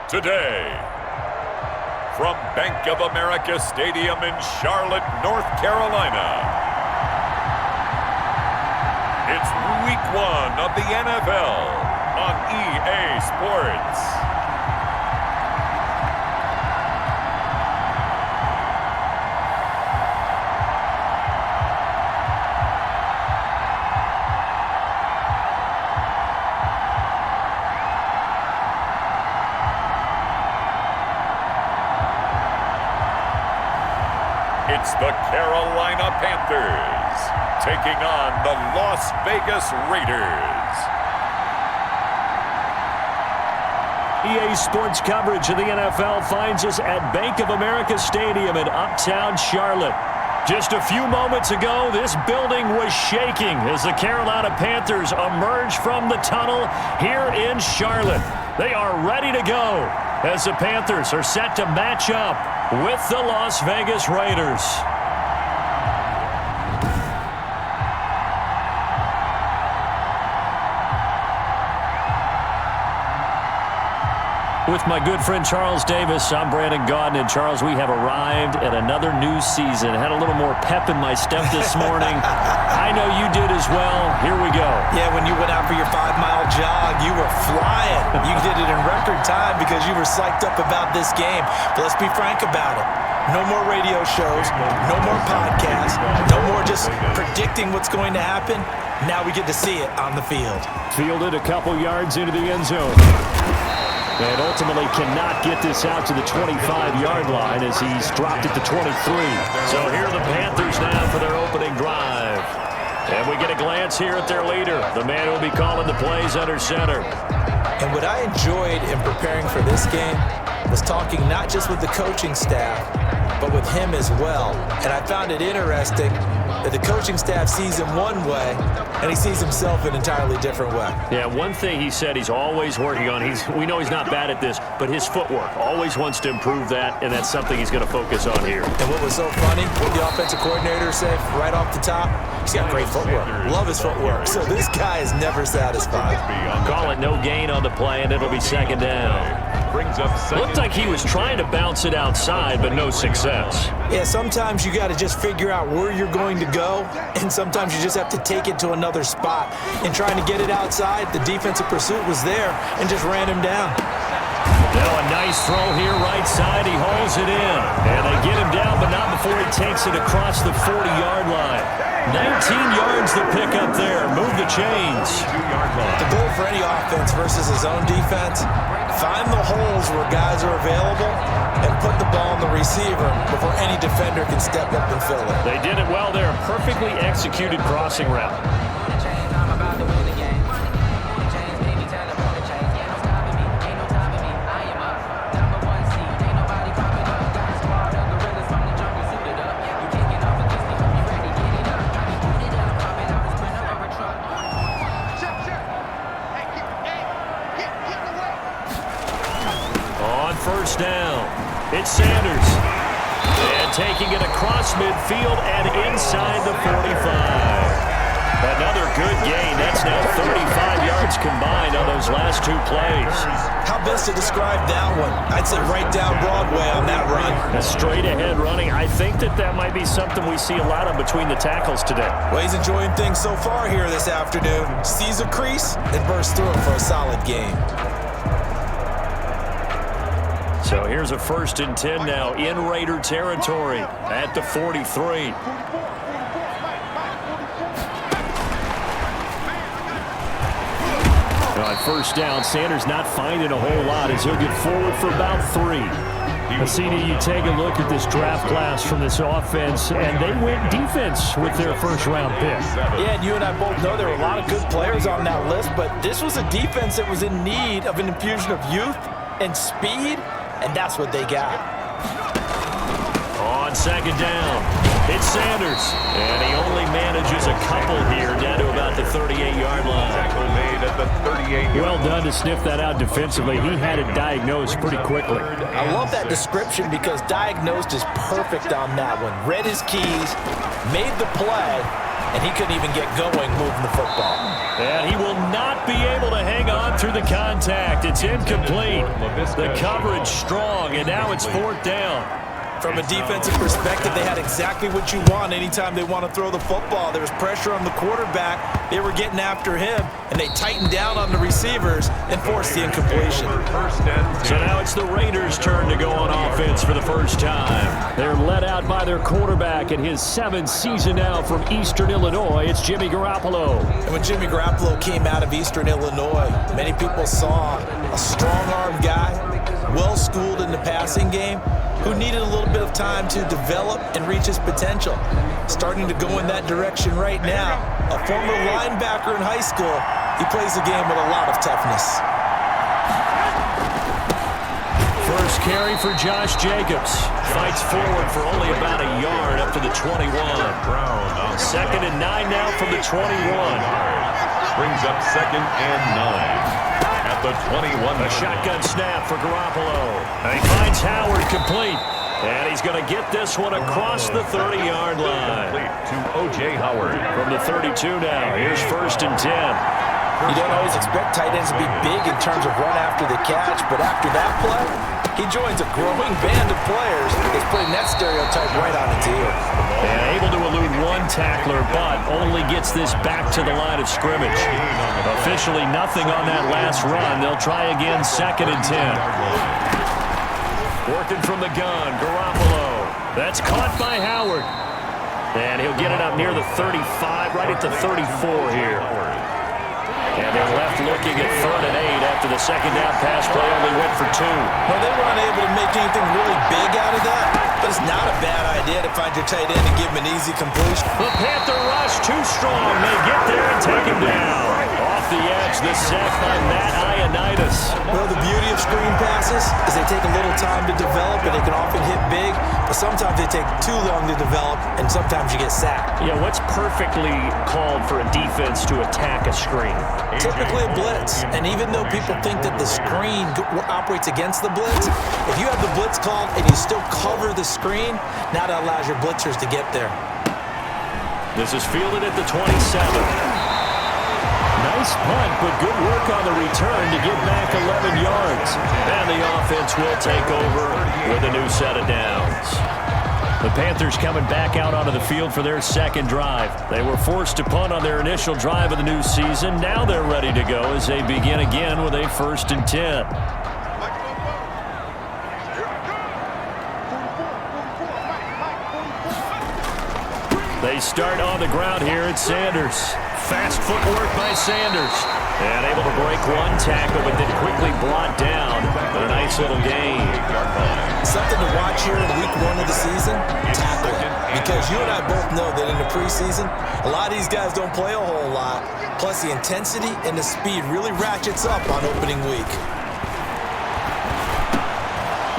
today. From Bank of America Stadium in Charlotte, North Carolina, it's Week 1 of the NFL on EA Sports. It's the Carolina Panthers taking on the Las Vegas Raiders. EA Sports coverage of the NFL finds us at Bank of America Stadium in Uptown Charlotte. Just a few moments ago, this building was shaking as the Carolina Panthers emerge from the tunnel here in Charlotte. They are ready to go as the Panthers are set to match up with the Las Vegas Raiders. With my good friend Charles Davis, I'm Brandon Gaudin. And Charles, we have arrived at another new season. Had a little more pep in my step this morning. I know you did as well. Here we go. Yeah, when you went out for your 5-mile jog, you were flying. You did it in record time because you were psyched up about this game. But let's be frank about it. No more radio shows, no more podcasts, no more just predicting what's going to happen. Now we get to see it on the field. Fielded a couple yards into the end zone. And ultimately cannot get this out to the 25-yard line as he's dropped it to 23. So here are the Panthers now for their opening drive. And we get a glance here at their leader, the man who will be calling the plays under center. And what I enjoyed in preparing for this game was talking not just with the coaching staff, but with him as well. And I found it interesting that the coaching staff sees him one way, and he sees himself an entirely different way. Yeah, one thing he said he's always working on, we know he's not bad at this, but his footwork, always wants to improve that, and that's something he's going to focus on here. And what was so funny, what the offensive coordinator said right off the top, he's got great footwork. Love his footwork. So this guy is never satisfied. Call it no gain on the play, and it'll be second down. Looked like he was trying to bounce it outside, but no success. Yeah, sometimes you got to just figure out where you're going to go, and sometimes you just have to take it to another spot. In trying to get it outside, the defensive pursuit was there and just ran him down. Now a nice throw here right side. He holds it in. And they get him down, but not before he takes it across the 40-yard line. 19 yards to pick up there. Move the chains. The goal for any offense versus his own defense, find the holes where guys are available and put the ball on the receiver before any defender can step up and fill it. They did it well there. Perfectly executed crossing route. First down. It's Sanders. And taking it across midfield and inside the 45. Another good gain. That's now 35 yards combined on those last two plays. How best to describe that one? I'd say right down Broadway on that run. A straight ahead running. I think that might be something we see a lot of between the tackles today. Well, he's enjoying things so far here this afternoon. Sees a crease and bursts through it for a solid game. So here's a 1st and 10 now in Raider territory at the 43. On first down, Sanders not finding a whole lot as he'll get forward for about 3. Cassini, you take a look at this draft class from this offense, and they went defense with their first-round pick. Yeah, and you and I both know there were a lot of good players on that list, but this was a defense that was in need of an infusion of youth and speed, and that's what they got. On second down, it's Sanders. And he only manages a couple here down to about the 38-yard line. Tackle made at the 38-yard. Well done to sniff that out defensively. He had it diagnosed pretty quickly. I love that description because diagnosed is perfect on that one. Read his keys, made the play, and he couldn't even get going moving the football. And he will not be able to hang on through the contact. It's incomplete. The coverage strong, and now it's 4th down. From a defensive perspective, they had exactly what you want anytime they want to throw the football. There was pressure on the quarterback. They were getting after him, and they tightened down on the receivers and forced the incompletion. So now it's the Raiders' turn to go on offense for the first time. They're led out by their quarterback in his 7th season now from Eastern Illinois. It's Jimmy Garoppolo. And when Jimmy Garoppolo came out of Eastern Illinois, many people saw a strong-arm guy, well-schooled in the passing game, who needed a little bit of time to develop and reach his potential. Starting to go in that direction right now. A former linebacker in high school, he plays the game with a lot of toughness. First carry for Josh Jacobs. Fights forward for only about a yard up to the 21. 2nd and 9 now from the 21. Brings up 2nd and 9. At the 21. A shotgun snap for Garoppolo. And he finds Howard complete. And he's going to get this one across the 30-yard line. To O.J. Howard. From the 32 now. Here's 1st and 10. You don't always expect tight ends to be big in terms of run after the catch, but after that play, he joins a growing band of players that's putting that stereotype right on its ear. And able to elude one tackler, but only gets this back to the line of scrimmage. Officially nothing on that last run. They'll try again, 2nd and 10. Working from the gun, Garoppolo. That's caught by Howard. And he'll get it up near the 35, right at the 34 here. And they're left looking at 3rd and 8 after the 2nd down pass play only went for 2. Well, they weren't able to make anything really big out of that, but it's not a bad idea to find your tight end and give him an easy completion. The Panther rush too strong. They get there and take him down. Off the edge, the sack by Matt Ioannidis. Well, the beauty of screen passes is they take a little time to develop, and they can often hit big, but sometimes they take too long to develop, and sometimes you get sacked. Yeah, what's perfectly called for a defense to attack a screen? Typically a blitz, and even though people think that the screen operates against the blitz, if you have the blitz called and you still cover the screen, now that allows your blitzers to get there. This is fielded at the 27. Nice punt, but good work on the return to get back 11 yards. And the offense will take over with a new set of downs. The Panthers coming back out onto the field for their 2nd drive. They were forced to punt on their initial drive of the new season. Now they're ready to go as they begin again with a 1st and 10. They start on the ground here at Sanders. Fast footwork by Sanders. And able to break one tackle, but then quickly brought down. A nice little gain. Something to watch here in week 1 of the season, tackling. Because you and I both know that in the preseason, a lot of these guys don't play a whole lot. Plus the intensity and the speed really ratchets up on opening week.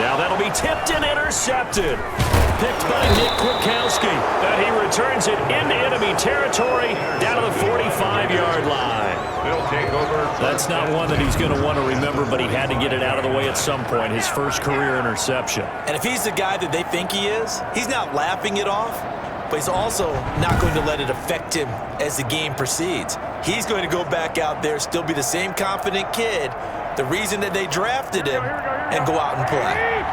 Now that'll be tipped and intercepted. Picked by Nick Kwiatkowski. And he returns it into enemy territory down to the 45-yard line. That's not one that he's going to want to remember, but he had to get it out of the way at some point. His first career interception. And if he's the guy that they think he is, he's not laughing it off, but he's also not going to let it affect him as the game proceeds. He's going to go back out there, still be the same confident kid, the reason that they drafted him, and go out and play.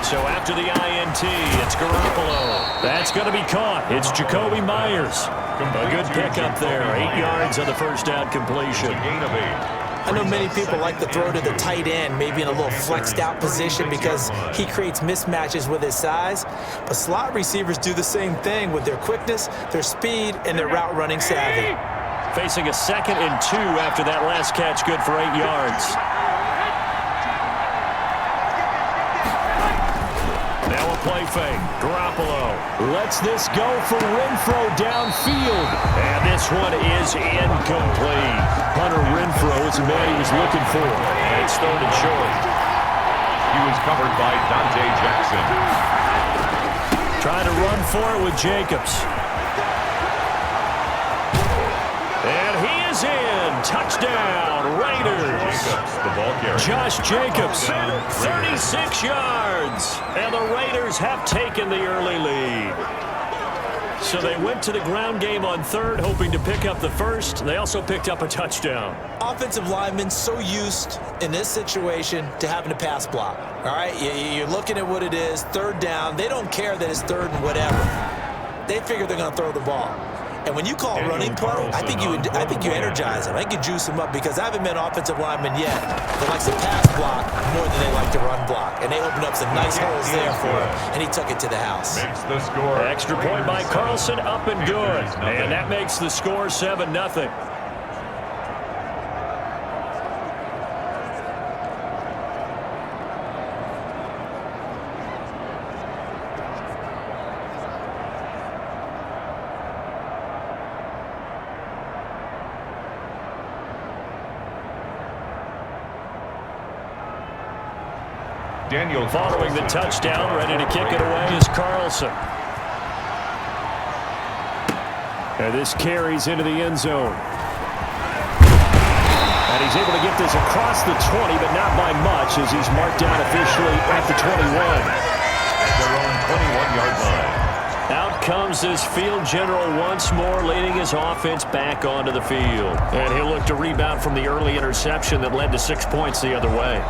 So after the INT, it's Garoppolo. That's going to be caught. It's Jacoby Myers. A good pickup there. 8 yards on the first down completion. I know many people like to throw to the tight end, maybe in a little flexed out position because he creates mismatches with his size. But slot receivers do the same thing with their quickness, their speed, and their route running savvy. Facing a 2nd and 2 after that last catch, good for 8 yards. Now a play fake. Garoppolo lets this go for Renfro downfield. And this one is incomplete. Hunter Renfro is the man he was looking for. And it's 3rd and short. He was covered by Dante Jackson. Trying to run for it with Jacobs. And he is in. Touchdown, Raiders. The ball carrier. Josh Jacobs, 36 yards. And the Raiders have taken the early lead. So they went to the ground game on third, hoping to pick up the first. They also picked up a touchdown. Offensive linemen so used in this situation to having to pass block. All right, you're looking at what it is, third down. They don't care that it's third and whatever. They figure they're going to throw the ball. And when you call running play, I think you energize them. I think you juice them up because I haven't met offensive linemen yet that likes to pass block more than they like to run block. And they opened up some nice holes there for him, and he took it to the house. Makes the score. Extra point by Carlson, up and good. And that makes the score 7-0. Following the touchdown, ready to kick it away is Carlson. And this carries into the end zone. And he's able to get this across the 20, but not by much as he's marked down officially at the 21. At their own 21-yard line. Out comes this field general once more, leading his offense back onto the field. And he'll look to rebound from the early interception that led to 6 points the other way.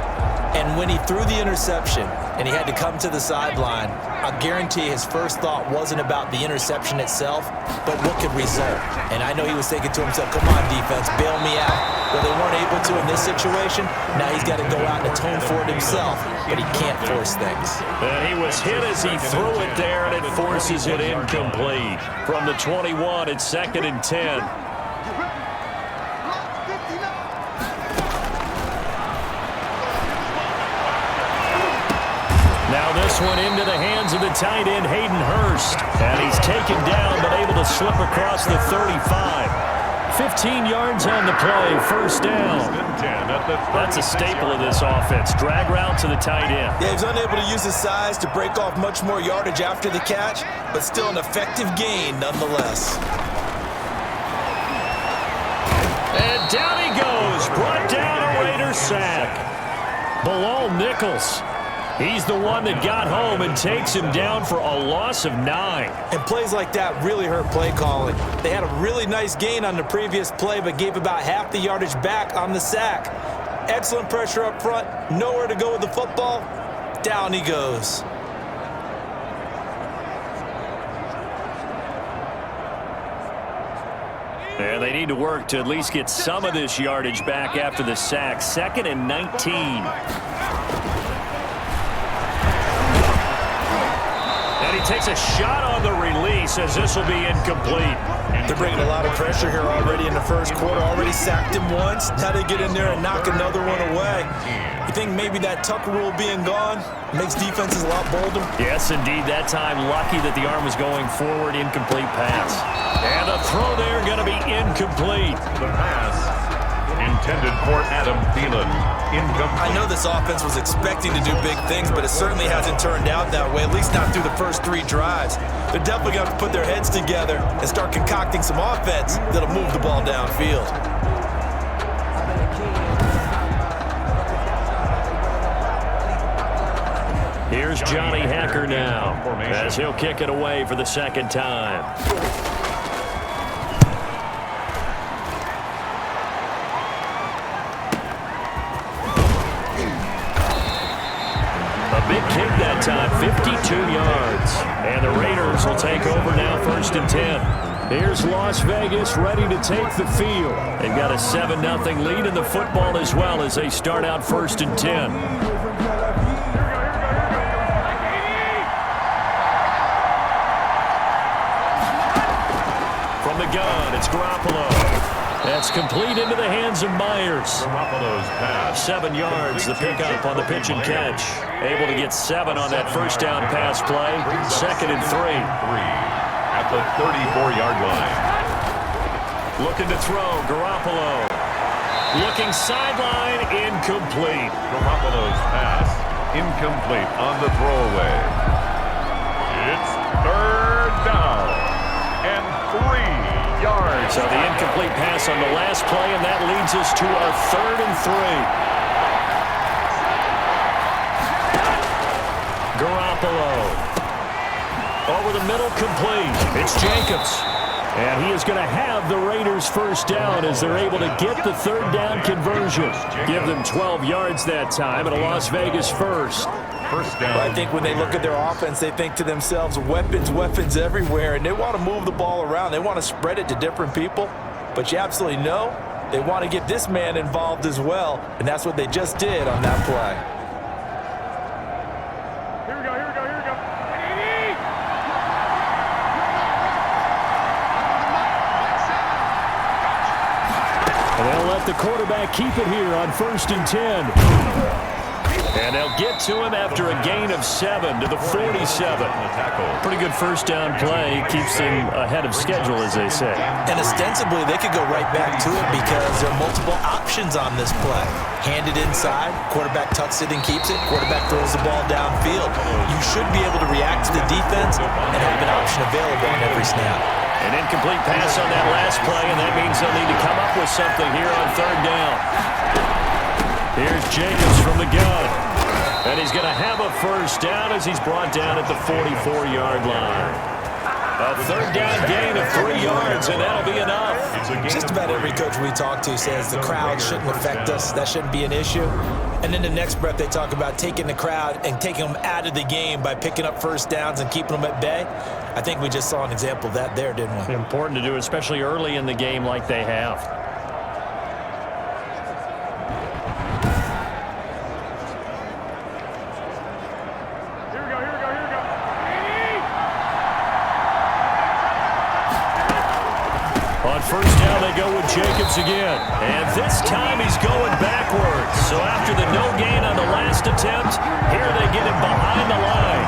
And when he threw the interception and he had to come to the sideline, I guarantee his first thought wasn't about the interception itself, but what could result. And I know he was thinking to himself, come on, defense, bail me out. Well, they weren't able to in this situation. Now he's got to go out and atone for it himself, but he can't force things. And he was hit as he threw it there, and it forces it incomplete. From the 21, it's 2nd and 10. Now this one into the hands of the tight end, Hayden Hurst. And he's taken down, but able to slip across the 35. 15 yards on the play, first down. That's a staple of this offense. Drag route to the tight end. Yeah, he's unable to use his size to break off much more yardage after the catch, but still an effective gain nonetheless. And down he goes. Brought down a Raider sack. Bilal Nichols. He's the one that got home and takes him down for a loss of 9. And plays like that really hurt play calling. They had a really nice gain on the previous play, but gave about half the yardage back on the sack. Excellent pressure up front. Nowhere to go with the football. Down he goes. And they need to work to at least get some of this yardage back after the sack. 2nd and 19. And he takes a shot on the release as this will be incomplete. They're bringing a lot of pressure here already in the first quarter. Already sacked him once. Now they get in there and knock another one away. You think maybe that Tucker rule being gone makes defenses a lot bolder? Yes, indeed. That time, lucky that the arm was going forward. Incomplete pass. And the throw there going to be incomplete. The pass intended for Adam Thielen. Incomplete. I know this offense was expecting to do big things, but it certainly hasn't turned out that way, at least not through the first 3 drives. They're definitely going to put their heads together and start concocting some offense that'll move the ball downfield. Here's Johnny Hacker now as he'll kick it away for the 2nd time. Big kick that time, 52 yards. And the Raiders will take over now, 1st and 10. Here's Las Vegas ready to take the field. They've got a 7-0 lead in the football as well as they start out 1st and 10. From the gun, it's Garoppolo. That's complete into the hands of Myers. Garoppolo's pass. 7 yards, the pickup on the pitch and catch. Able to get 7 on that first down pass play. 2nd and 3. At the 34-yard line. Looking to throw, Garoppolo. Looking sideline, incomplete. Garoppolo's pass. Incomplete on the throwaway. It's 3rd down. And 3 yards. So the incomplete pass on the last play, and that leads us to our 3rd and 3. Garoppolo. Over the middle, complete. It's Jacobs. And he is going to have the Raiders first down as they're able to get the third down conversion. Give them 12 yards that time and a Las Vegas first. First down. I think when they look at their offense, they think to themselves, weapons, weapons everywhere, and they want to move the ball around. They want to spread it to different people. But you absolutely know they want to get this man involved as well, and that's what they just did on that play. And they'll let the quarterback keep it here on 1st and 10. And they'll get to him after a gain of 7 to the 47. Pretty good first down play. Keeps them ahead of schedule, as they say. And ostensibly, they could go right back to it because there are multiple options on this play. Handed inside, quarterback tucks it and keeps it, quarterback throws the ball downfield. You should be able to react to the defense and have an option available on every snap. An incomplete pass on that last play, and that means they'll need to come up with something here on third down. Here's Jacobs from the gun. And he's going to have a first down as he's brought down at the 44-yard line. A third down gain of 3 yards, and that'll be enough. Just about every coach we talk to says the crowd shouldn't affect us. That shouldn't be an issue. And in the next breath, they talk about taking the crowd and taking them out of the game by picking up first downs and keeping them at bay. I think we just saw an example of that there, didn't we? Important to do, especially early in the game like they have. First down, they go with Jacobs again. And this time he's going backwards. So after the no gain on the last attempt, here they get him behind the line.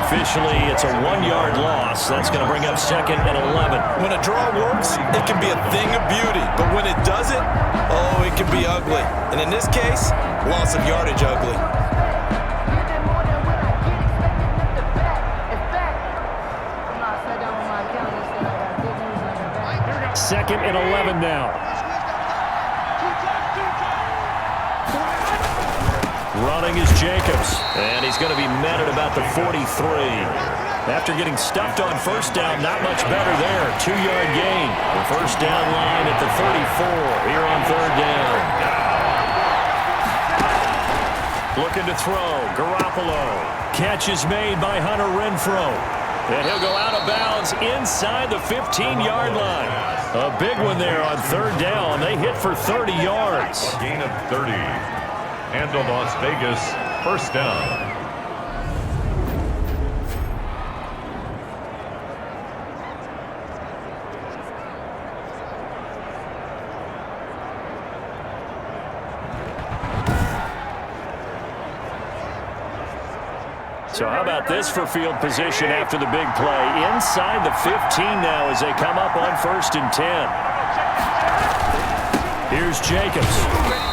Officially, it's a 1-yard loss. That's going to bring up 2nd and 11. When a draw works, it can be a thing of beauty. But when it doesn't, oh, it can be ugly. And in this case, loss of yardage ugly. 2nd and 11 now. Running is Jacobs, and he's going to be met at about the 43. After getting stuffed on first down, not much better there. 2-yard gain. The first down line at the 34 here on third down. Looking to throw, Garoppolo. Catch is made by Hunter Renfrow. And he'll go out of bounds inside the 15-yard line. A big one there on third down. They hit for 30 yards. Gain of 30. And a Las Vegas first down. So how about this for field position after the big play? Inside the 15 now as they come up on 1st and 10. Here's Jacobs.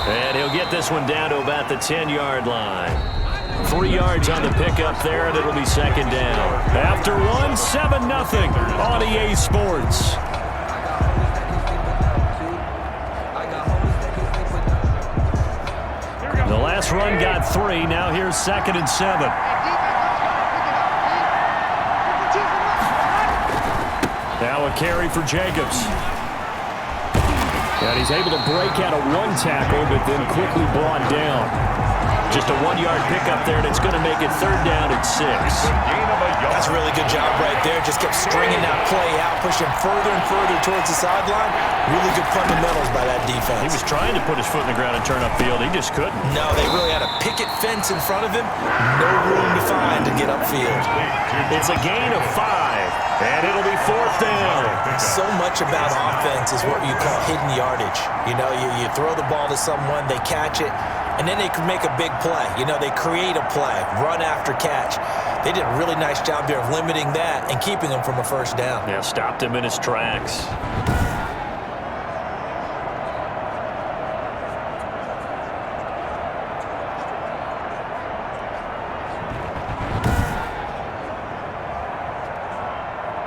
And he'll get this one down to about the 10-yard line. 3 yards on the pickup there, and it'll be 2nd down. After one, 7-0 on EA Sports. The last run got 3. Now here's 2nd and 7. Now a carry for Jacobs. And he's able to break out of 1 tackle, but then quickly brought down. Just a 1-yard pickup there, and it's going to make it third down at 6. That's a really good job right there. Just kept stringing that play out, pushing further and further towards the sideline. Really good fundamentals by that defense. He was trying to put his foot in the ground and turn upfield. He just couldn't. No, they really had a picket fence in front of him. No room to find to get upfield. It's a gain of 5, and it'll be 4th down. So much about offense is what you call hidden yardage. You know, you throw the ball to someone, they catch it, and then they can make a big play. You know, they create a play, run after catch. They did a really nice job there of limiting that and keeping him from a first down. Yeah, stopped him in his tracks.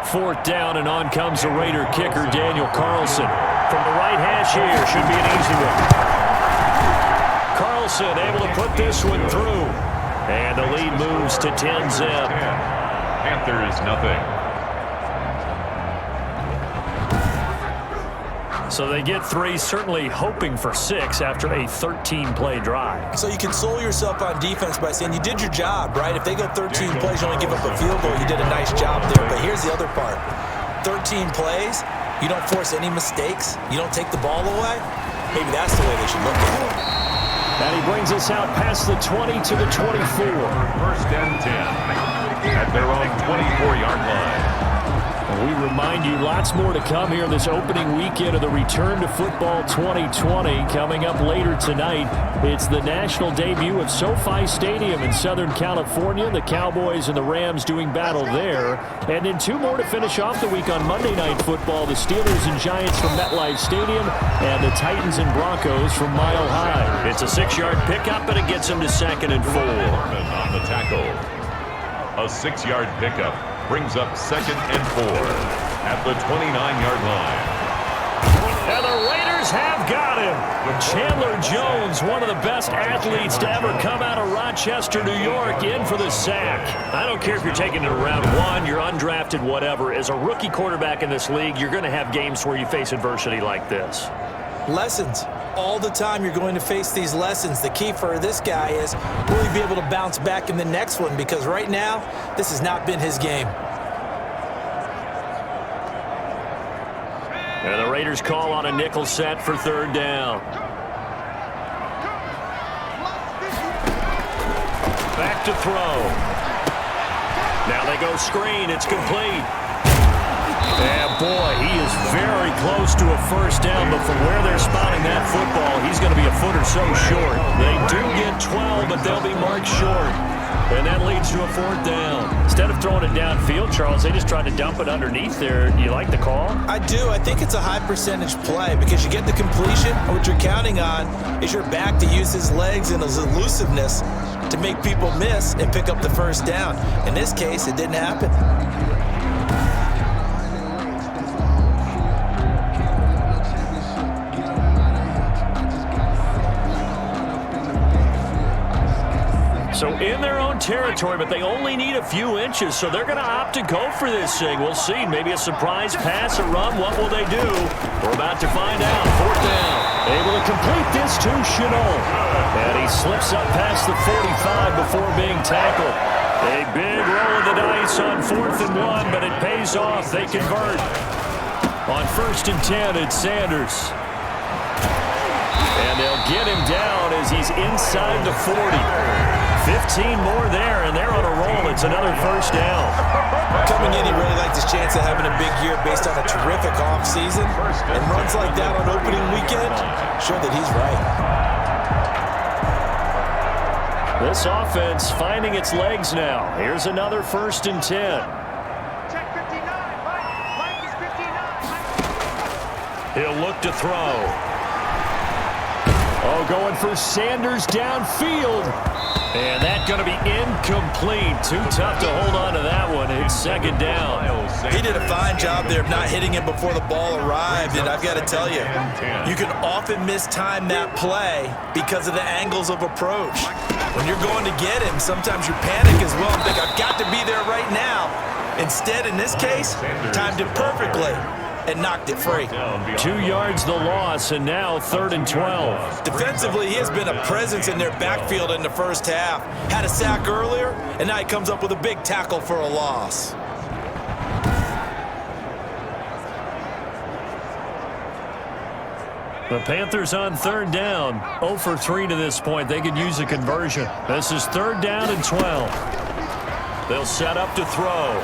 Fourth down, and on comes the Raider kicker, Daniel Carlson. From the right hash here, should be an easy one. Carlson able to put this one through. And the lead moves to 10-zip. Panthers nothing. So they get 3, certainly hoping for 6 after a 13-play drive. So you console yourself on defense by saying you did your job, right? If they go 13 plays, you only give up a field goal, you did a nice job there. But here's the other part. 13 plays, you don't force any mistakes, you don't take the ball away. Maybe that's the way they should look at it. And he brings us out past the 20 to the 24. First and 10 at their own 24-yard line. We remind you, lots more to come here this opening weekend of the Return to Football 2020. Coming up later tonight, it's the national debut of SoFi Stadium in Southern California. The Cowboys and the Rams doing battle there. And then 2 more to finish off the week on Monday Night Football. The Steelers and Giants from MetLife Stadium and the Titans and Broncos from Mile High. It's a 6-yard pickup, and it gets them to 2nd and 4. On the tackle. A 6-yard pickup brings up 2nd and 4 at the 29-yard line. And the Raiders have got him. Chandler Jones, one of the best athletes to ever come out of Rochester, New York, in for the sack. I don't care if you're taking it around 1, you're undrafted, whatever. As a rookie quarterback in this league, you're going to have games where you face adversity like this. Lessons. All the time you're going to face these lessons. The key for this guy is, will he be able to bounce back in the next one? Because right now, this has not been his game. And the Raiders call on a nickel set for 3rd down. Back to throw. Now they go screen. It's complete. And boy, he is very close to a 1st down, but from where they're spotting that football, he's going to be a foot or so short. They do get 12, but they'll be marked short. And that leads to a 4th down. Instead of throwing it downfield, Charles, they just tried to dump it underneath there. You like the call? I do. I think it's a high percentage play because you get the completion, and what you're counting on is your back to use his legs and his elusiveness to make people miss and pick up the 1st down. In this case, it didn't happen. So in their own territory, but they only need a few inches, so they're going to opt to go for this thing. We'll see. Maybe a surprise pass, a run. What will they do? We're about to find out. 4th down. Able to complete this to Chenault. And he slips up past the 45 before being tackled. A big roll of the dice on 4th and 1, but it pays off. They convert. On 1st and 10, it's Sanders. And they'll get him down as he's inside the 40. 15 more there, and they're on a roll. It's another 1st down. Coming in, he really liked his chance of having a big year based on a terrific offseason. And runs like that on opening weekend show that he's right. This offense finding its legs now. Here's another 1st and 10. Check 59. Mike is 59. He'll look to throw. Oh, going for Sanders downfield. And that's going to be incomplete. Too tough to hold on to that one. It's 2nd down. He did a fine job there of not hitting him before the ball arrived. And I've got to tell you, you can often mistime that play because of the angles of approach. When you're going to get him, sometimes you panic as well and think, I've got to be there right now. Instead, in this case, timed it perfectly and knocked it free. 2 yards the loss, and now 3rd and 12. Defensively, he has been a presence in their backfield in the 1st half. Had a sack earlier, and now he comes up with a big tackle for a loss. The Panthers on 3rd down. 0 for 3 to this point. They could use a conversion. This is 3rd down and 12. They'll set up to throw.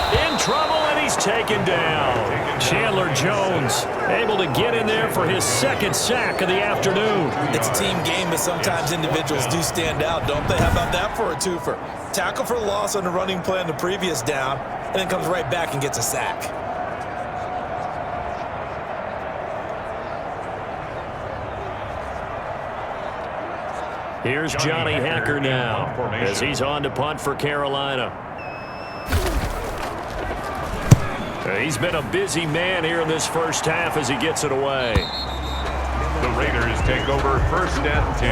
In trouble, and he's taken down. Chandler Jones able to get in there for his 2nd sack of the afternoon. It's a team game, but sometimes individuals do stand out, don't they? How about that for a twofer? Tackle for loss on the running play on the previous down, and then comes right back and gets a sack. Here's Johnny Hacker now as he's on to punt for Carolina. He's been a busy man here in this 1st half as he gets it away. The Raiders take over 1st and 10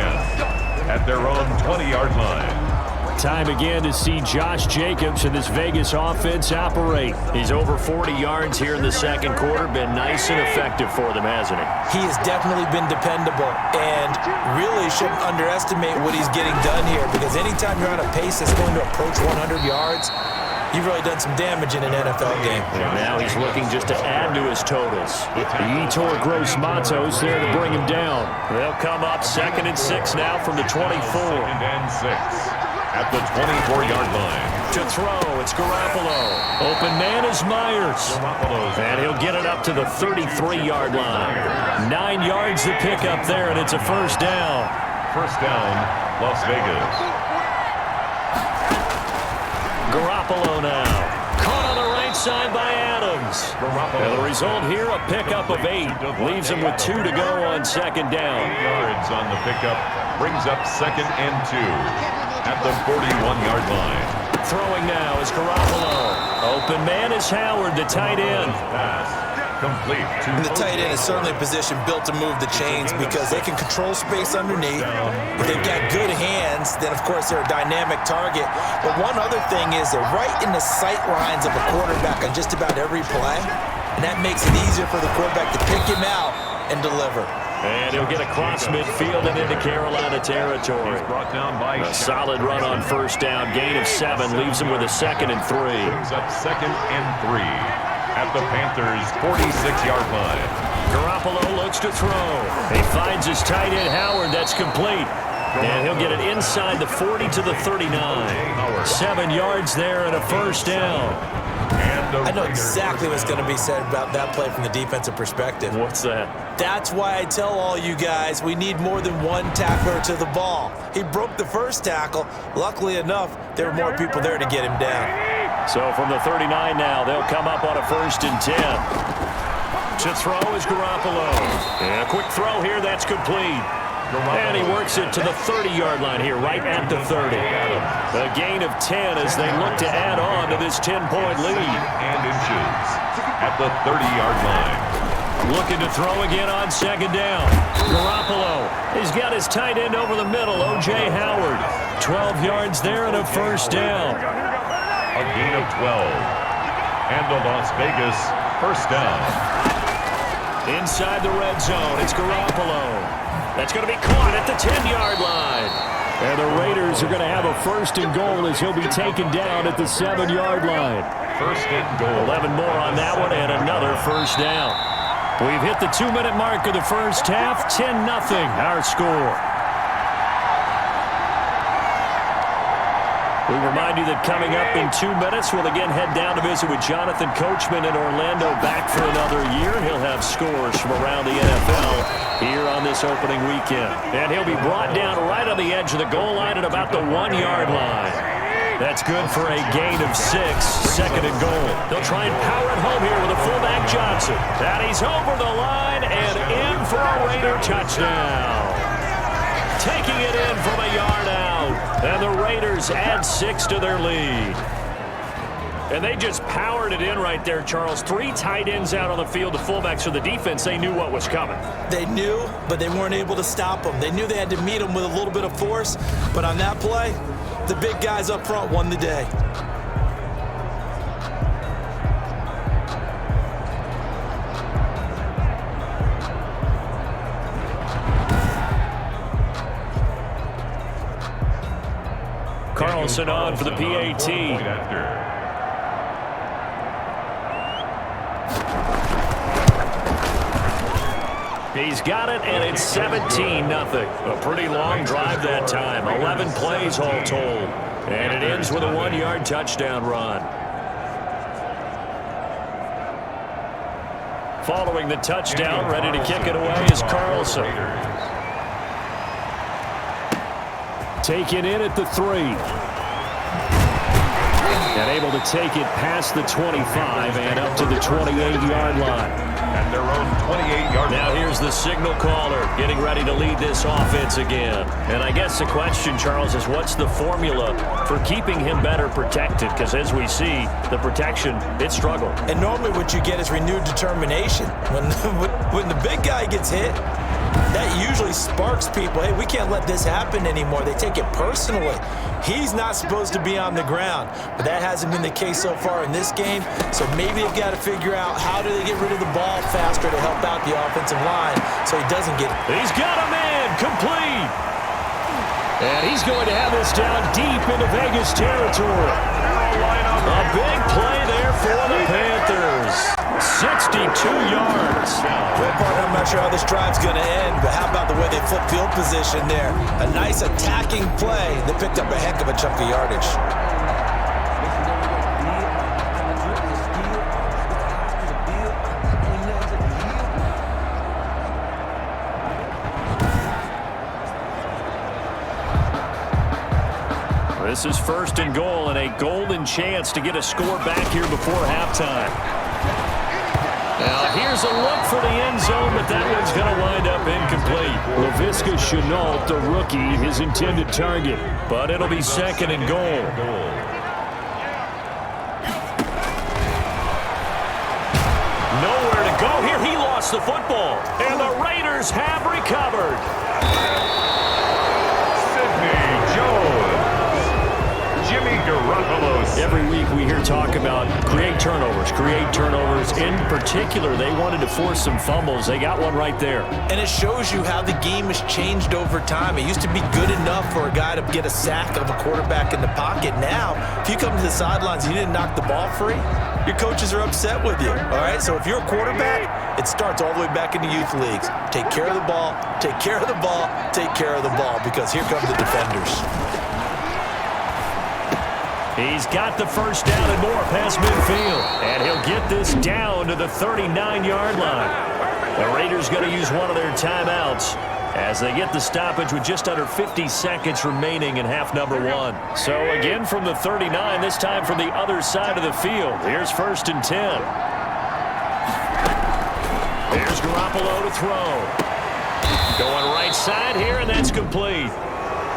at their own 20-yard line. Time again to see Josh Jacobs and this Vegas offense operate. He's over 40 yards here in the second quarter. Been nice and effective for them, hasn't he? He has definitely been dependable and really shouldn't underestimate what he's getting done here, because anytime you're on a pace that's going to approach 100 yards, you've really done some damage in an NFL game. And now he's looking just to add to his totals. Yetur Gross-Matos there to bring him down. They'll come up 2nd and 6 now from the 24. 2nd and 6 at the 24-yard line. To throw, it's Garoppolo. Open man is Myers. And he'll get it up to the 33-yard line. 9 yards to pick up there, and it's a first down. First down, Las Vegas. Garoppolo now. Caught on the right side by Adams. And the result here, a pickup of 8. Leaves him with 2 to go on 2nd down. 8 yards on the pickup. Brings up 2nd and 2 at the 41-yard line. Throwing now is Garoppolo. Open man is Howard, the tight end. Pass complete. And the tight end is certainly a position built to move the chains because they can control space underneath. If they've got good hands, then of course they're a dynamic target. But one other thing is they're right in the sight lines of a quarterback on just about every play. And that makes it easier for the quarterback to pick him out and deliver. And he'll get across midfield and into Carolina territory. Brought down by a solid run on first down. Gain of 7 leaves him with a 2nd and 3. Brings up 2nd and 3 at the Panthers' 46-yard line. Garoppolo looks to throw. He finds his tight end Howard. That's complete. And he'll get it inside the 40 to the 39. 7 yards there and a first down. I know exactly what's going to be said about that play from the defensive perspective. What's that? That's why I tell all you guys we need more than one tackler to the ball. He broke the first tackle. Luckily enough, there were more people there to get him down. So from the 39 now, they'll come up on a 1st and 10. To throw is Garoppolo. And a quick throw here, that's complete. And he works it to the 30-yard line here, right at the 30. A gain of 10 as they look to add on to this 10-point lead. And inches at the 30-yard line. Looking to throw again on 2nd down. Garoppolo. He's got his tight end over the middle, O.J. Howard. 12 yards there and a first down. A gain of 12. And a Las Vegas first down. Inside the red zone, it's Garoppolo. That's going to be caught at the 10-yard line. And the Raiders are going to have a 1st and goal as he'll be taken down at the 7-yard line. 1st and goal. 11 more on that one and another first down. We've hit the 2-minute mark of the first half. 10-0 our score. We remind you that coming up in 2 minutes, we'll again head down to visit with Jonathan Coachman in Orlando, back for another year. He'll have scores from around the NFL here on this opening weekend. And he'll be brought down right on the edge of the goal line at about the 1-yard line. That's good for a gain of 6, 2nd and goal. They'll try and power it home here with a fullback Johnson. And he's over the line and in for a Raider touchdown. Taking it in from a yard out. And the Raiders add 6 to their lead. And they just powered it in right there, Charles. 3 tight ends out on the field. The fullbacks for the defense, they knew what was coming. They knew, but they weren't able to stop them. They knew they had to meet them with a little bit of force. But on that play, the big guys up front won the day. Carlson on for the PAT. He's got it, and it's 17-0. A pretty long drive that time. 11 plays all told. And it ends with a 1-yard touchdown run. Following the touchdown, ready to kick it away is Carlson. Taken in at the 3. And able to take it past the 25 and up to the 28-yard line. At their own 28-yard line. Now here's the signal caller getting ready to lead this offense again. And I guess the question, Charles, is what's the formula for keeping him better protected? Because as we see, the protection, it struggled. And normally what you get is renewed determination. When the big guy gets hit, that usually sparks people. Hey, we can't let this happen anymore. They take it personally. He's not supposed to be on the ground, but that hasn't been the case so far in this game. So maybe they've got to figure out how do they get rid of the ball faster to help out the offensive line so he doesn't get it. He's got a man complete. And he's going to have this down deep into Vegas territory. A big play there for the Panthers. 62 yards. Well, partner, I'm not sure how this drive's going to end, but how about the way they flip field position there? A nice attacking play that picked up a heck of a chunk of yardage. This is 1st and goal and a golden chance to get a score back here before halftime. Now here's a look for the end zone, but that one's going to wind up incomplete. Laviska Shenault, the rookie, his intended target, but it'll be 2nd and goal. Nowhere to go here. He lost the football, and the Raiders have recovered. Every week we hear talk about create turnovers. In particular, they wanted to force some fumbles. They got one right there. And it shows you how the game has changed over time. It used to be good enough for a guy to get a sack of a quarterback in the pocket. Now, if you come to the sidelines and you didn't knock the ball free, your coaches are upset with you. All right, so if you're a quarterback, it starts all the way back in the youth leagues. Take care of the ball, take care of the ball, take care of the ball, because here come the defenders. He's got the first down and more past midfield. And he'll get this down to the 39-yard line. The Raiders going to use one of their timeouts as they get the stoppage with just under 50 seconds remaining in half number 1. So again from the 39, this time from the other side of the field. Here's 1st and 10. There's Garoppolo to throw. Going right side here, and that's complete.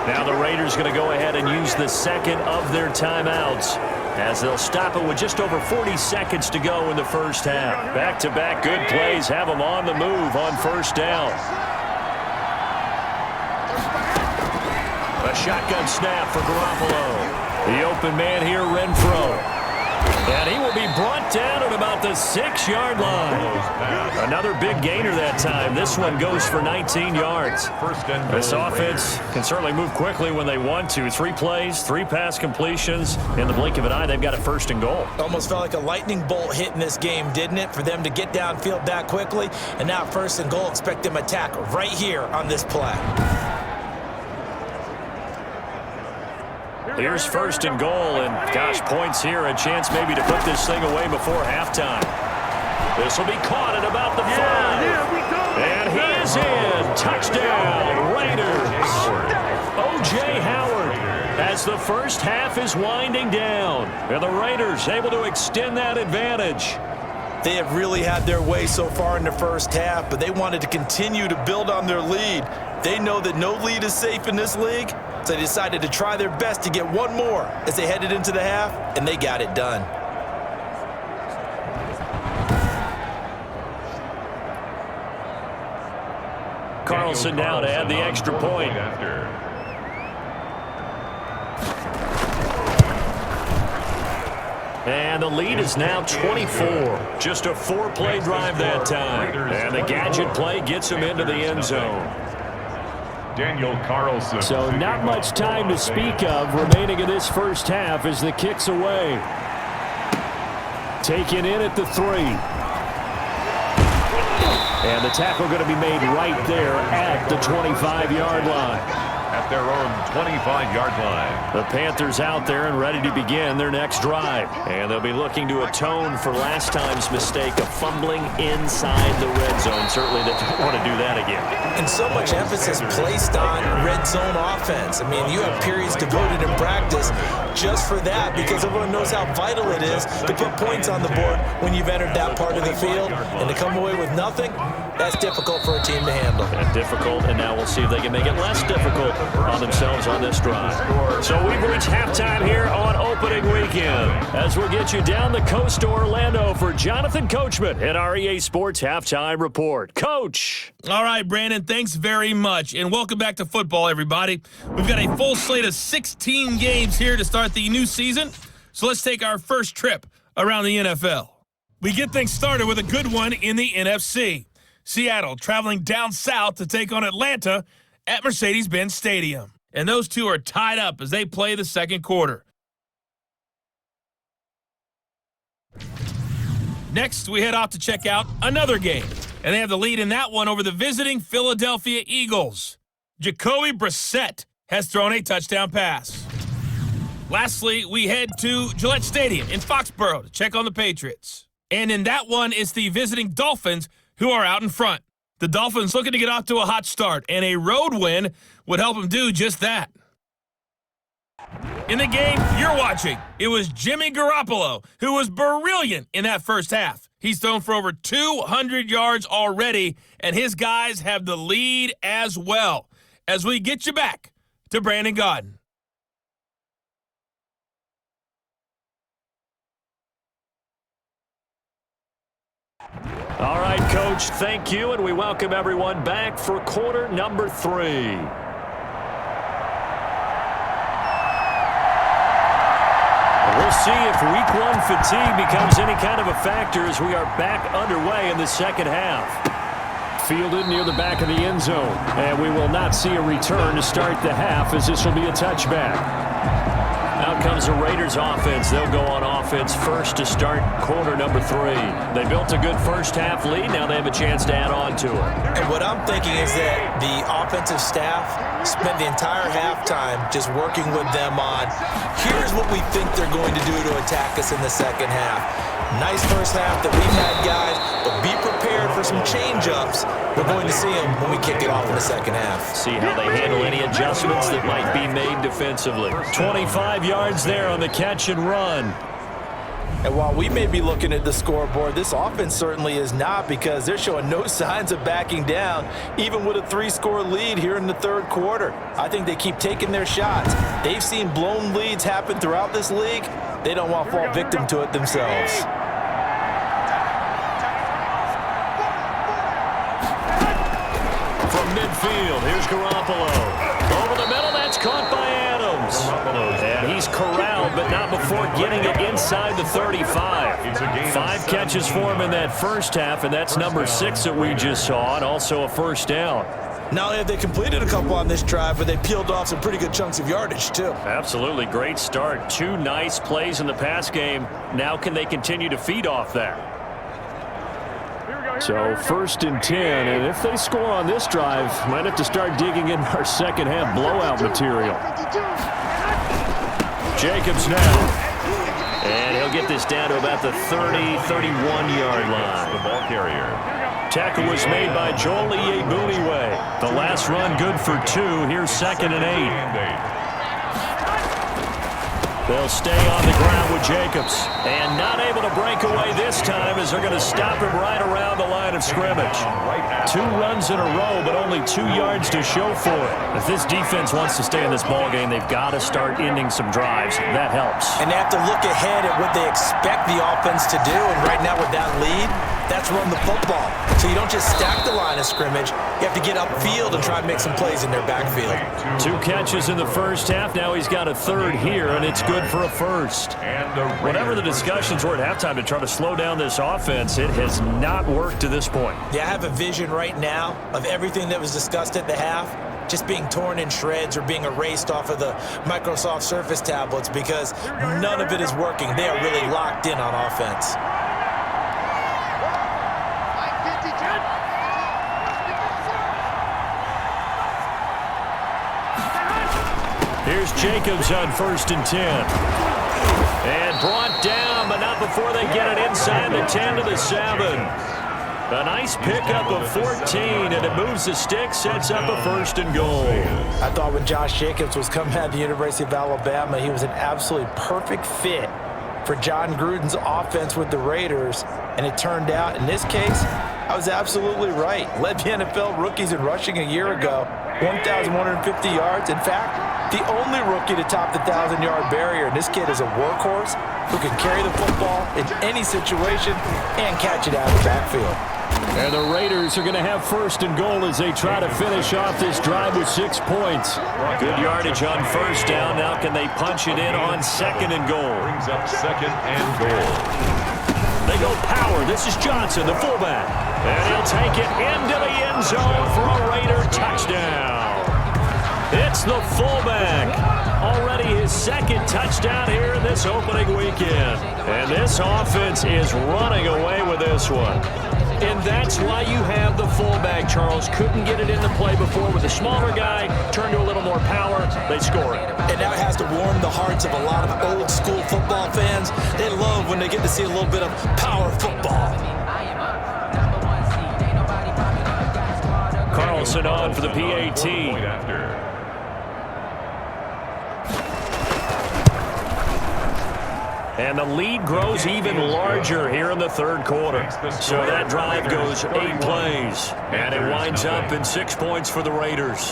Now the Raiders going to go ahead and use the 2nd of their timeouts as they'll stop it with just over 40 seconds to go in the first half. Back-to-back good plays have them on the move on 1st down. A shotgun snap for Garoppolo. The open man here, Renfro. And he will be brought down at about the 6-yard line. Another big gainer that time. This one goes for 19 yards. This offense can certainly move quickly when they want to. 3 plays, 3 pass completions. In the blink of an eye, they've got a 1st and goal. Almost felt like a lightning bolt hit in this game, didn't it? For them to get downfield that quickly. And now 1st and goal, expect them to attack right here on this play. Here's 1st and goal, and gosh, points here, a chance maybe to put this thing away before halftime. This will be caught at about the 5. And he is in. Touchdown, Raiders. O.J. Howard as the first half is winding down. And the Raiders able to extend that advantage. They have really had their way so far in the first half, but they wanted to continue to build on their lead. They know that no lead is safe in this league, so they decided to try their best to get one more as they headed into the half, and they got it done. Carlson now to add the extra point. And the lead is now 24. Just a 4-play drive that time. And the gadget play gets him into the end zone. Daniel Carlson. So not much time to speak of remaining in this first half as the kick's away. Taken in at the 3. And the tackle going to be made right there at the 25-yard line. At their own 25-yard line. The Panthers out there and ready to begin their next drive. And they'll be looking to atone for last time's mistake of fumbling inside the red zone. Certainly they don't want to do that again. And so much emphasis placed on red zone offense. I mean, you have periods devoted in practice just for that because everyone knows how vital it is to put points on the board when you've entered that part of the field. And to come away with nothing, that's difficult for a team to handle. And difficult, and now we'll see if they can make it less difficult on themselves on this drive. So we've reached halftime here on opening weekend as we'll get you down the coast to Orlando for Jonathan Coachman at our EA Sports Halftime Report. Coach! All right, Brandon, thanks very much, and welcome back to football, everybody. We've got a full slate of 16 games here to start the new season, so let's take our first trip around the NFL. We get things started with a good one in the NFC. Seattle traveling down south to take on Atlanta at Mercedes-Benz Stadium. And those two are tied up as they play the second quarter. Next, we head off to check out another game. And they have the lead in that one over the visiting Philadelphia Eagles. Jacoby Brissett has thrown a touchdown pass. Lastly, we head to Gillette Stadium in Foxborough to check on the Patriots. And in that one, it's the visiting Dolphins who are out in front. The Dolphins looking to get off to a hot start, and a road win would help them do just that. In the game you're watching, it was Jimmy Garoppolo who was brilliant in that first half. He's thrown for over 200 yards already, and his guys have the lead as well. As we get you back to Brandon Gaudin. All right, Coach, thank you, and we welcome everyone back for quarter number 3. We'll see if week 1 fatigue becomes any kind of a factor as we are back underway in the second half. Fielded near the back of the end zone, and we will not see a return to start the half as this will be a touchback. Out comes the Raiders offense. They'll go on offense first to start quarter number 3. They built a good first half lead. Now they have a chance to add on to it. And what I'm thinking is that the offensive staff spent the entire halftime just working with them on, here's what we think they're going to do to attack us in the second half. Nice first half that we've had, guys, but be prepared for some change-ups. We're going to see them when we kick it off in the second half. See how they handle any adjustments that might be made defensively. 25 yards there on the catch and run. And while we may be looking at the scoreboard, this offense certainly is not, because they're showing no signs of backing down, even with a 3-score lead here in the third quarter. I think they keep taking their shots. They've seen blown leads happen throughout this league. They don't want to fall victim to it themselves. From midfield, here's Garoppolo. Over the middle, that's caught by Adams. And he's corralled, but not before getting it inside the 35. 5 catches for him in that first half, and that's number 6 that we just saw, and also a first down. Not only have they completed a couple on this drive, but they peeled off some pretty good chunks of yardage, too. Absolutely. Great start. 2 nice plays in the pass game. Now can they continue to feed off that? So first and 10, and if they score on this drive, might have to start digging in our second half blowout material. Jacobs now. And he'll get this down to about the 30-31-yard line. The ball carrier. Tackle was made by Joel Iyiegbuniwe. The last run good for 2. Here's second and 8. They'll stay on the ground with Jacobs. And not able to break away this time as they're going to stop him right around the line of scrimmage. 2 runs in a row, but only 2 yards to show for it. If this defense wants to stay in this ballgame, they've got to start ending some drives. That helps. And they have to look ahead at what they expect the offense to do. And right now with that lead, that's run the football. So you don't just stack the line of scrimmage. You have to get upfield and try and make some plays in their backfield. 2 catches in the first half. Now he's got a third here, and it's good for a first. Whatever the discussions were at halftime to try to slow down this offense, it has not worked to this point. Yeah, I have a vision right now of everything that was discussed at the half just being torn in shreds or being erased off of the Microsoft Surface tablets, because none of it is working. They are really locked in on offense. Here's Jacobs on first and 10. And brought down, but not before they get it inside the 10 to the 7. A nice pickup of 14, and it moves the stick, sets up a first and goal. I thought when Josh Jacobs was coming out of the University of Alabama, he was an absolutely perfect fit for John Gruden's offense with the Raiders. And it turned out, in this case, I was absolutely right. Led the NFL rookies in rushing a year ago. 1,150 yards. In fact, the only rookie to top the 1,000-yard barrier. And this kid is a workhorse who can carry the football in any situation and catch it out of the backfield. And the Raiders are going to have first and goal as they try to finish off this drive with 6 points. Good yardage on first down. Now can they punch it in on second and goal? Brings up second and goal. They go power. This is Johnson, the fullback. And he'll take it into the end zone for a Raider touchdown. It's the fullback. Already his second touchdown here in this opening weekend. And this offense is running away with this one. And that's why you have the fullback, Charles. Couldn't get it into play before with the smaller guy. Turned to a little more power. They score it. And now it has to warm the hearts of a lot of old-school football fans. They love when they get to see a little bit of power football. Carlson on for the PAT. And the lead grows even larger here in the third quarter. So that drive goes 8 plays. And it winds up in 6 points for the Raiders.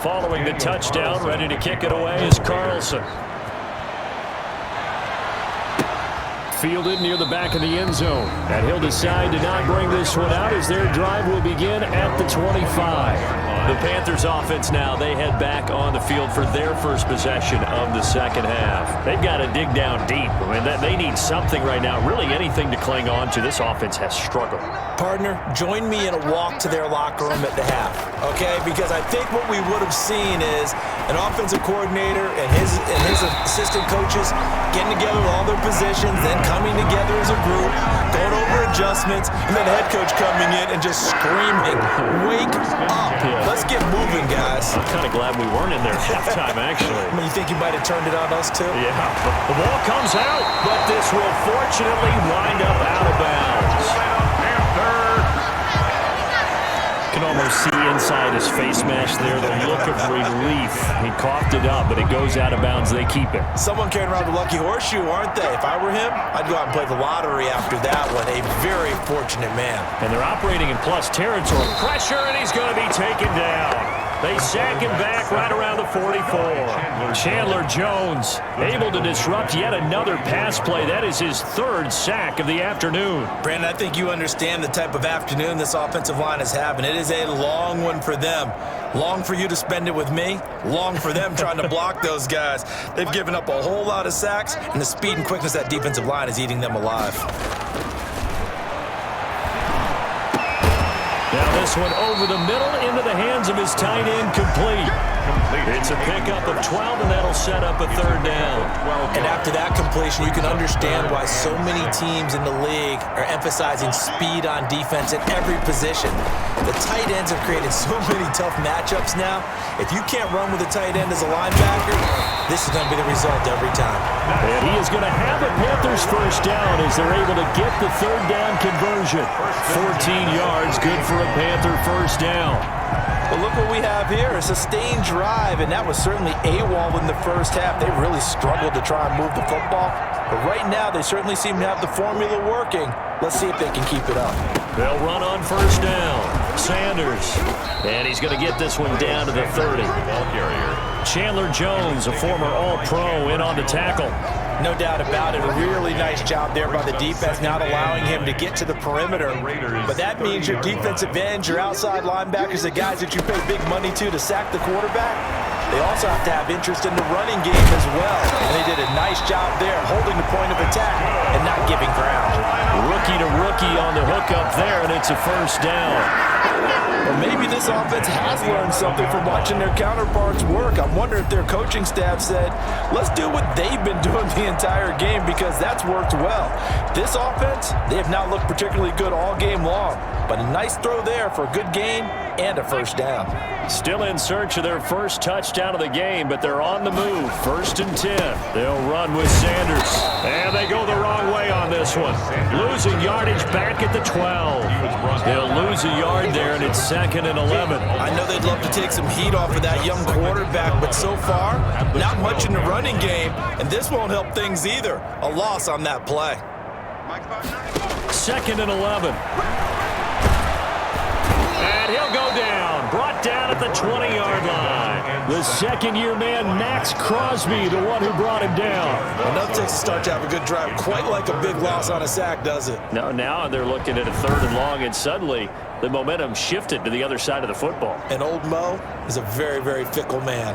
Following the touchdown, ready to kick it away is Carlson. Fielded near the back of the end zone. And he'll decide to not bring this one out as their drive will begin at the 25. The Panthers offense now, they head back on the field for their first possession of the second half. They've got to dig down deep. I mean, they need something right now, really anything to cling on to. This offense has struggled. Partner, join me in a walk to their locker room at the half, okay? Because I think what we would have seen is an offensive coordinator and his assistant coaches getting together with all their positions, then coming together as a group, going over adjustments, and then the head coach coming in and just screaming, "Wake up! Let's get moving, guys." I'm kind of glad we weren't in there at halftime, actually. I mean, you think you might have turned it on us, too? Yeah. The ball comes out, but this will fortunately wind up out of bounds. You can almost see inside his face mask there the look of relief. He coughed it up, but it goes out of bounds. They keep it. Someone carrying around the lucky horseshoe, aren't they? If I were him, I'd go out and play the lottery after that one. A very fortunate man. And they're operating in plus territory. Pressure, and he's going to be taken down. They sack him back right around the 44. Chandler Jones able to disrupt yet another pass play. That is his third sack of the afternoon. Brandon, I think you understand the type of afternoon this offensive line is having. It is a long one for them. Long for you to spend it with me. Long for them trying to block those guys. They've given up a whole lot of sacks, and the speed and quickness of that defensive line is eating them alive. Now this one over the middle into the hands of his tight end, complete. It's a pickup of 12, and that'll set up a third down. And after that completion, you can understand why so many teams in the league are emphasizing speed on defense at every position. The tight ends have created so many tough matchups now. If you can't run with a tight end as a linebacker, this is going to be the result every time. And he is going to have a Panthers first down as they're able to get the third down conversion. 14 yards, good for a Panther first down. Well, look what we have here, a sustained drive, and that was certainly AWOL in the first half. They really struggled to try and move the football, but right now they certainly seem to have the formula working. Let's see if they can keep it up. They'll run on first down. Sanders, and he's going to get this one down to the 30. Chandler Jones, a former All-Pro, in on the tackle. No doubt about it. A really nice job there by the defense, not allowing him to get to the perimeter. But that means your defensive ends, your outside linebackers, the guys that you pay big money to sack the quarterback, they also have to have interest in the running game as well. And they did a nice job there, holding the point of attack and not giving ground. Rookie to rookie on the hookup there, and it's a first down. Or maybe this offense has learned something from watching their counterparts work. I'm wondering if their coaching staff said, let's do what they've been doing the entire game, because that's worked well. This offense, they have not looked particularly good all game long. But a nice throw there for a good gain and a first down. Still in search of their first touchdown of the game, but they're on the move. 1st and 10. They'll run with Sanders. And they go the wrong way on this one. Losing yardage back at the 12. They'll lose a yard there, and it's 2nd and 11. I know they'd love to take some heat off of that young quarterback, but so far, not much in the running game, and this won't help things either. A loss on that play. 2nd and 11. And he'll go down. Brought down at the 20-yard line. The second-year man, Max Crosby, the one who brought him down. Enough takes a start to have a good drive. Quite like a big loss on a sack, does it? No, now they're looking at a 3rd and long, and suddenly the momentum shifted to the other side of the football. And old Mo is a very, very fickle man.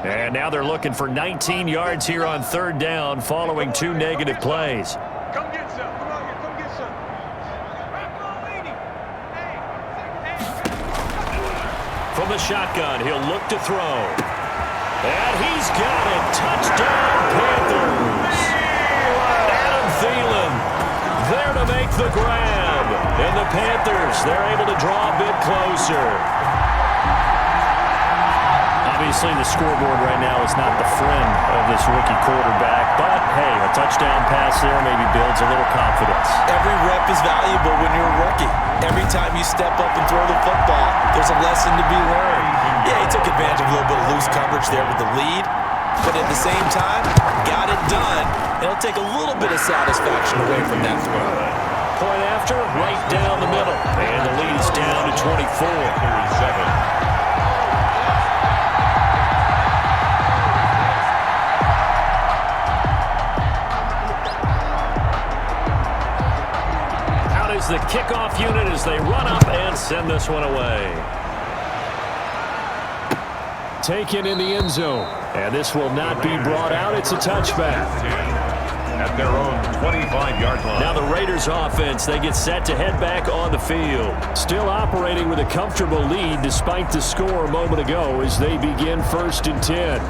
And now they're looking for 19 yards here on 3rd down following 2 negative plays. Come get some. Come on here. Come get some. From the shotgun, he'll look to throw. And he's got it. Touchdown, Panthers. Adam Thielen there to make the grab. And the Panthers, they're able to draw a bit closer. Obviously, the scoreboard right now is not the friend of this rookie quarterback, but hey, a touchdown pass there maybe builds a little confidence. Every rep is valuable when you're a rookie. Every time you step up and throw the football, there's a lesson to be learned. Yeah, he took advantage of a little bit of loose coverage there with the lead, but at the same time, got it done. It'll take a little bit of satisfaction away from that throw. Point after, right down the middle, and the lead is down to 24. The kickoff unit as they run up and send this one away. Taken in the end zone. And this will not be brought out. It's a touchback. At their own 25-yard line. Now the Raiders offense, they get set to head back on the field. Still operating with a comfortable lead despite the score a moment ago as they begin 1st and 10.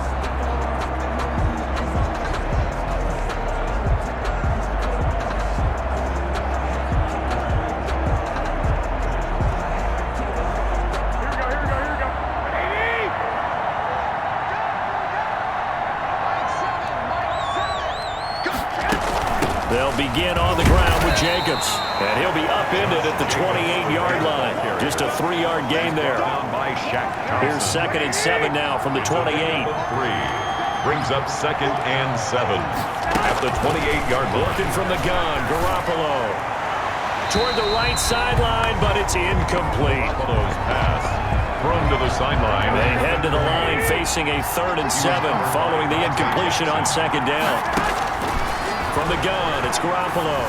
They'll begin on the ground with Jacobs. And he'll be upended at the 28-yard line. Just a 3-yard gain there. Here's 2nd and 7 now from the 28. Brings up 2nd and 7 at the 28-yard line. Looking from the gun, Garoppolo. Toward the right sideline, but it's incomplete. Garoppolo's pass thrown to the sideline. They head to the line facing a 3rd and 7 following the incompletion on 2nd down. From the gun, it's Garoppolo.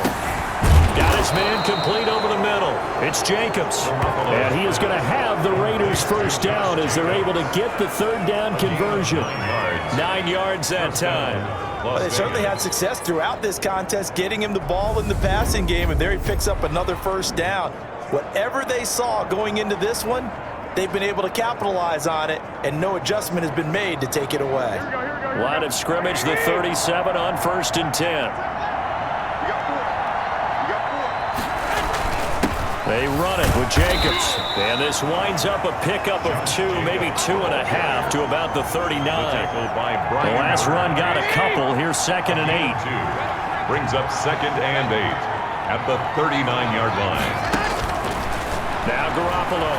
Got his man complete over the middle. It's Jacobs. And he is going to have the Raiders' first down as they're able to get the 3rd down conversion. 9 yards that time. Well, they certainly had success throughout this contest, getting him the ball in the passing game, and there he picks up another first down. Whatever they saw going into this one, they've been able to capitalize on it, and no adjustment has been made to take it away. Line of scrimmage, the 37 on 1st and 10. They run it with Jacobs. And this winds up a pickup of 2, maybe 2.5 to about the 39. The last run got a couple. Here's 2nd and 8. Brings up 2nd and 8 at the 39-yard line. Now Garoppolo.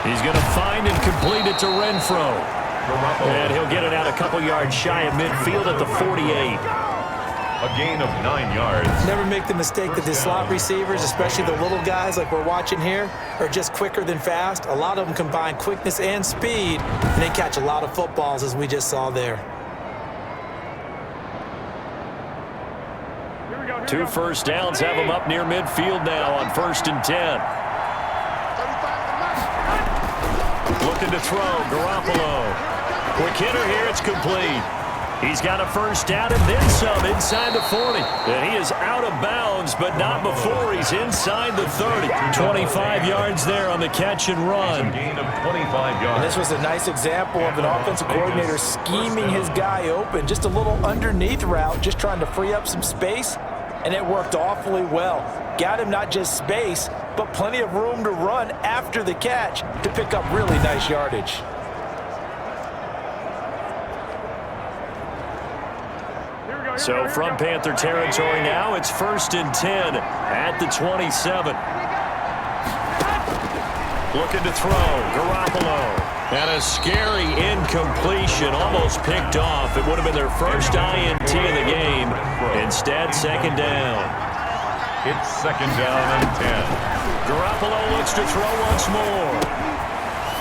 He's going to find and complete it to Renfro. And he'll get it out a couple yards shy of midfield at the 48. A gain of 9 yards. Never make the mistake that the slot receivers, especially the little guys like we're watching here, are just quicker than fast. A lot of them combine quickness and speed, and they catch a lot of footballs, as we just saw there. 2 first downs have them up near midfield now on 1st and 10. Looking to throw, Garoppolo. Quick hitter here, it's complete. He's got a first down and then some inside the 40. And he is out of bounds, but not before he's inside the 30. 25 yards there on the catch and run. A gain of 25 yards. And this was a nice example of an offensive coordinator scheming his guy open. Just a little underneath route, just trying to free up some space, and it worked awfully well. Got him not just space, but plenty of room to run after the catch to pick up really nice yardage. So from Panther territory now, it's 1st and 10 at the 27. Looking to throw, Garoppolo. And a scary incompletion, almost picked off. It would have been their first INT of the game. Instead, second down. It's second down and 10. Garoppolo looks to throw once more.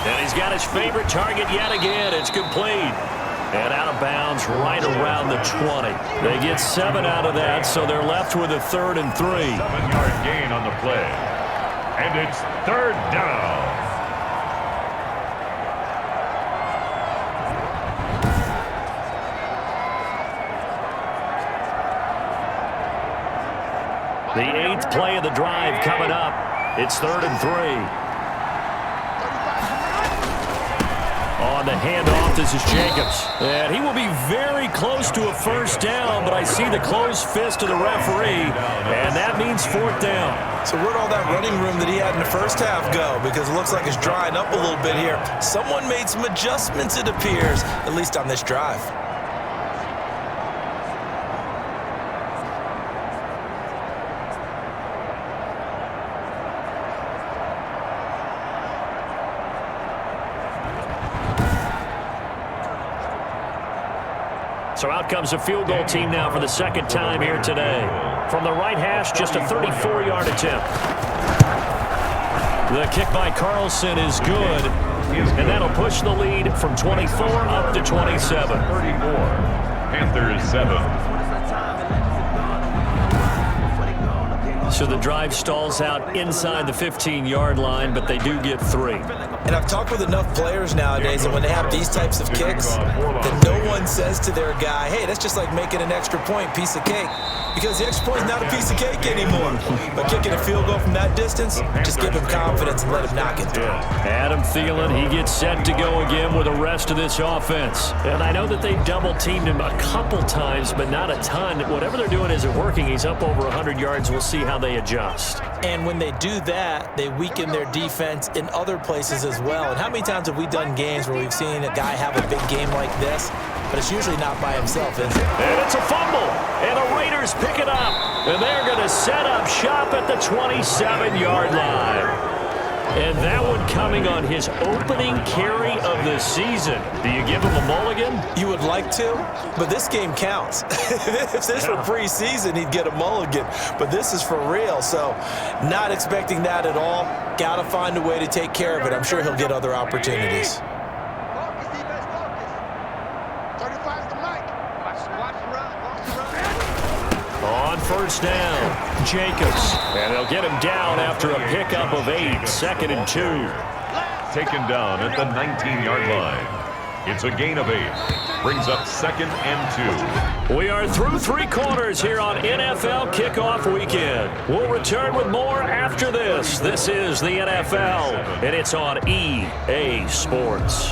And he's got his favorite target yet again. It's complete. And out of bounds right around the 20. They get 7 out of that, so they're left with a 3rd and 3. 7-yard gain on the play. And it's 3rd down. The 8th play of the drive coming up. It's 3rd and 3. On the handoff, this is Jacobs. And he will be very close to a first down, but I see the closed fist of the referee, and that means 4th down. So where'd all that running room that he had in the first half go? Because it looks like it's drying up a little bit here. Someone made some adjustments, it appears, at least on this drive. So out comes a field goal team now for the second time here today. From the right hash, just a 34-yard attempt. The kick by Carlson is good, and that'll push the lead from 24 up to 27. 34. Panthers 7. So the drive stalls out inside the 15-yard line, but they do get 3. And I've talked with enough players nowadays that when they have these types of kicks, that no one says to their guy, hey, that's just like making an extra point, piece of cake. Because the extra point is not a piece of cake anymore. But kicking a field goal from that distance, just give him confidence and let him knock it through. Adam Thielen, he gets set to go again with the rest of this offense. And I know that they double-teamed him a couple times, but not a ton. Whatever they're doing isn't working. He's up over 100 yards. We'll see how they adjust. And when they do that, they weaken their defense in other places as well. And how many times have we done games where we've seen a guy have a big game like this, but it's usually not by himself, is it? And it's a fumble, and the Raiders pick it up, and they're going to set up shop at the 27-yard line. And that one coming on his opening carry of the season. Do you give him a mulligan? You would like to, but this game counts. If this were preseason, he'd get a mulligan, but this is for real, so not expecting that at all. Got to find a way to take care of it. I'm sure he'll get other opportunities. On first down, Jacobs. And they'll get him down after a pickup of 8, 2nd and 2. Taken down at the 19-yard line. It's a gain of 8. Brings up 2nd and 2. We are through 3 quarters here on NFL Kickoff Weekend. We'll return with more after this. This is the NFL, and it's on EA Sports.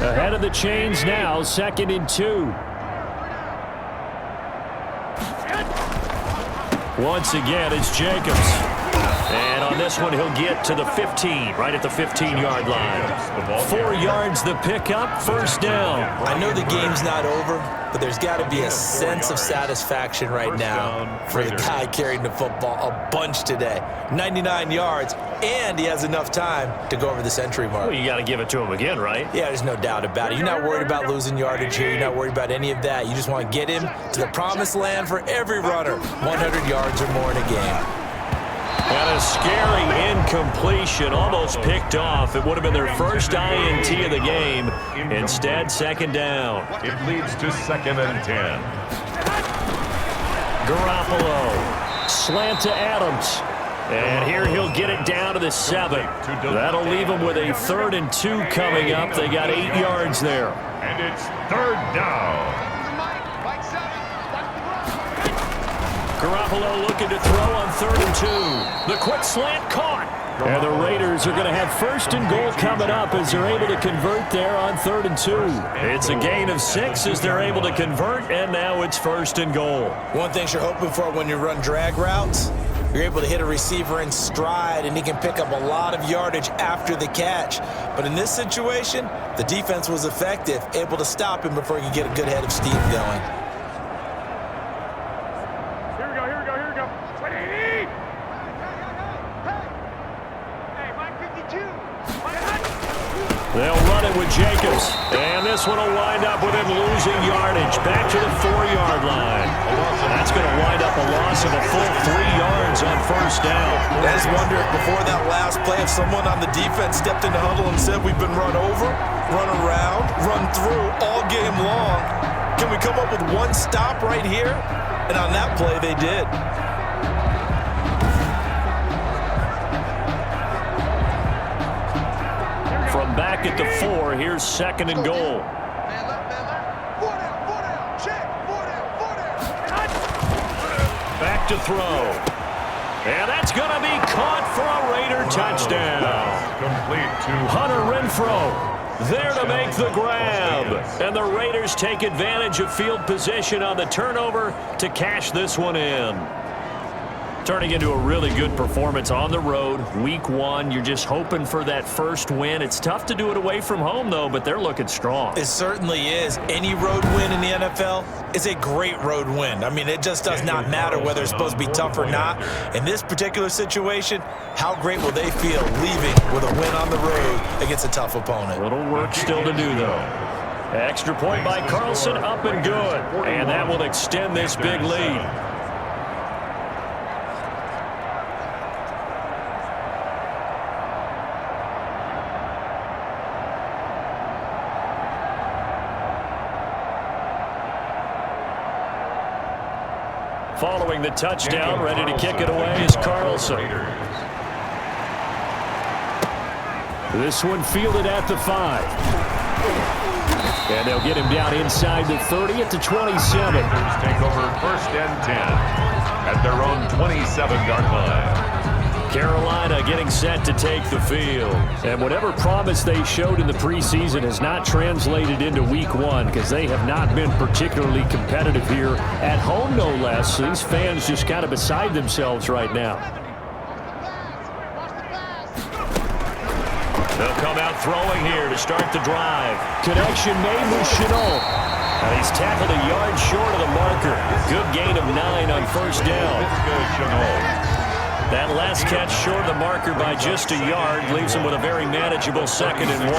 Ahead of the chains now, 2nd and 2. Once again, it's Jacobs. And on this one, he'll get to the 15, right at the 15-yard line. 4 yards the pickup, first down. I know the game's not over, but there's got to be a sense of satisfaction right now for the guy carrying the football a bunch today. 99 yards, and he has enough time to go over the century mark. Well, you got to give it to him again, right? Yeah, there's no doubt about it. You're not worried about losing yardage here. You're not worried about any of that. You just want to get him to the promised land for every runner, 100 yards or more in a game. And a scary incompletion, almost picked off. It would have been their first INT of the game. Instead, 2nd down. It leads to 2nd and 10. Garoppolo, slant to Adams. And here he'll get it down to the 7. That'll leave him with a 3rd and 2 coming up. They got 8 yards there. And it's 3rd down. Garoppolo looking to throw on 3rd and 2. The quick slant caught. And the Raiders are going to have 1st and goal coming up as they're able to convert there on 3rd and 2. It's a gain of 6 as they're able to convert, and now it's 1st and goal. One thing you're hoping for when you run drag routes, you're able to hit a receiver in stride, and he can pick up a lot of yardage after the catch. But in this situation, the defense was effective, able to stop him before he could get a good head of steam going. Here we go. Hey, Mike 52. They'll run it with Jacobs. And this one will wind up with him losing yardage. Back to the 4-yard line. That's going to wind up a loss of a full 3 yards on 1st down. I just wonder if before that last play, if someone on the defense stepped in the huddle and said, we've been run over, run around, run through all game long. Can we come up with one stop right here? And on that play, they did. From back at the 4, here's 2nd and goal. Man left. 4 down. Check. 4 down. Back to throw. And that's going to be caught for a Raider touchdown. Complete to Hunter Renfrow there to make the grab. And the Raiders take advantage of field position on the turnover to cash this one in. Turning into a really good performance on the road. Week 1, you're just hoping for that first win. It's tough to do it away from home, though, but they're looking strong. It certainly is. Any road win in the NFL is a great road win. I mean, it just does not matter whether it's supposed to be tough or not. In this particular situation, how great will they feel leaving with a win on the road against a tough opponent? Little work still to do, though. Extra point by Carlson, up and good. And that will extend this big lead. Following the touchdown, ready to kick it away is Carlson. This one fielded at the 5. And they'll get him down inside the 30 at the 27. take over 1st and 10 at their own 27-yard line. Carolina getting set to take the field. And whatever promise they showed in the preseason has not translated into week 1 because they have not been particularly competitive here at home, no less. So these fans just kind of beside themselves right now. They'll come out throwing here to start the drive. Connection made with Chenault. And he's tackled a yard short of the marker. Good gain of 9 on 1st down. That last catch short of the marker by just a yard leaves him with a very manageable 2nd and 1.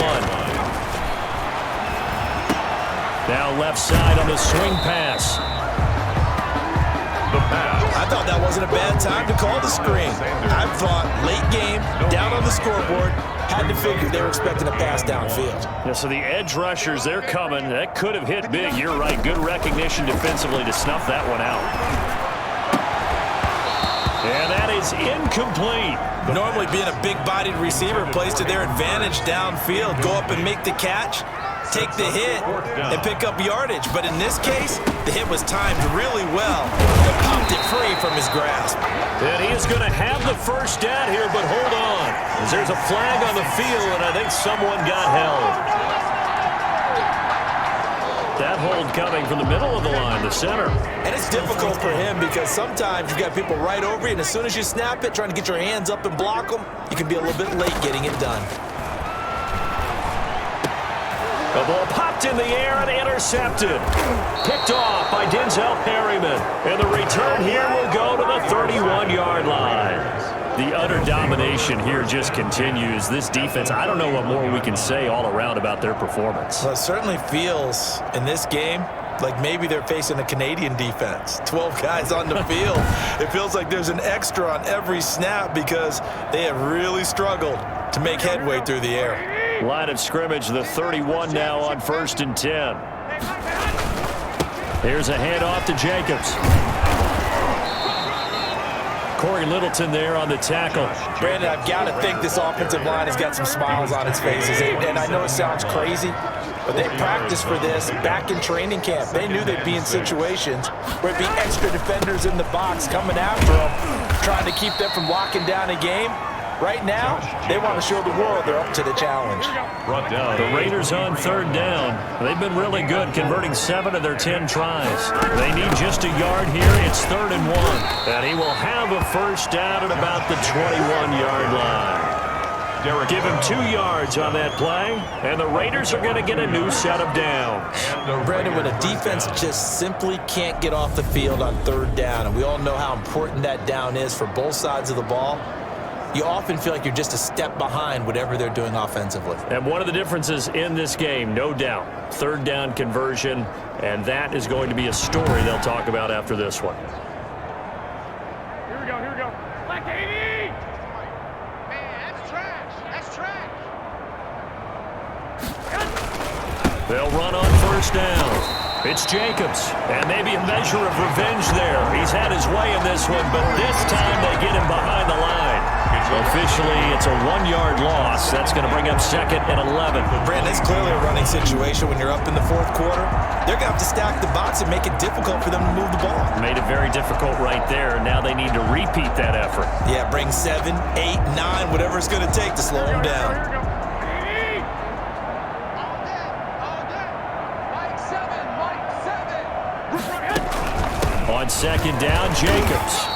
Now left side on the swing pass. The pass. I thought that wasn't a bad time to call the screen. I thought late game, down on the scoreboard, had to figure they were expecting a pass downfield. Yeah, so the edge rushers, they're coming. That could have hit big. You're right. Good recognition defensively to snuff that one out. And that is incomplete. Normally being a big-bodied receiver plays to their advantage downfield. Go up and make the catch, take the hit, and pick up yardage. But in this case, the hit was timed really well and popped it free from his grasp. And he is going to have the 1st down here, but hold on. As there's a flag on the field, and I think someone got held. That hold coming from the middle of the line, the center. And it's difficult for him because sometimes you've got people right over you, and as soon as you snap it, trying to get your hands up and block them, you can be a little bit late getting it done. The ball popped in the air and intercepted. Picked off by Denzel Perryman. And the return here will go to the 31-yard line. The utter domination here just continues. This defense, I don't know what more we can say all around about their performance. Well, it certainly feels in this game like maybe they're facing a Canadian defense. 12 guys on the field. It feels like there's an extra on every snap because they have really struggled to make headway through the air. Line of scrimmage, the 31 now on 1st and 10. Here's a handoff to Jacobs. Corey Littleton there on the tackle. Brandon, I've got to think this offensive line has got some smiles on its faces. And I know it sounds crazy, but they practiced for this back in training camp. They knew they'd be in situations where it'd be extra defenders in the box coming after them, trying to keep them from locking down a game. Right now, they want to show the world they're up to the challenge. Brought down. The Raiders on third down. They've been really good, converting 7 of their 10 tries. They need just a yard here. It's 3rd and 1. And he will have a first down at about the 21-yard line. Give him 2 yards on that play, and the Raiders are going to get a new set of downs. Brandon, when a defense just simply can't get off the field on 3rd down, and we all know how important that down is for both sides of the ball, you often feel like you're just a step behind whatever they're doing offensively. And one of the differences in this game, no doubt, 3rd down conversion, and that is going to be a story they'll talk about after this one. Here we go. Black 80! Man, that's trash. That's trash. They'll run on first down. It's Jacobs, and maybe a measure of revenge there. He's had his way in this one, but this time they get him behind the line. Officially, it's a 1-yard loss. That's going to bring up 2nd and 11. Brandon, it's clearly a running situation when you're up in the 4th quarter. They're going to have to stack the box and make it difficult for them to move the ball. Made it very difficult right there. Now they need to repeat that effort. Yeah, bring 7, 8, 9, whatever it's going to take to slow them down. On 2nd down, Jacobs.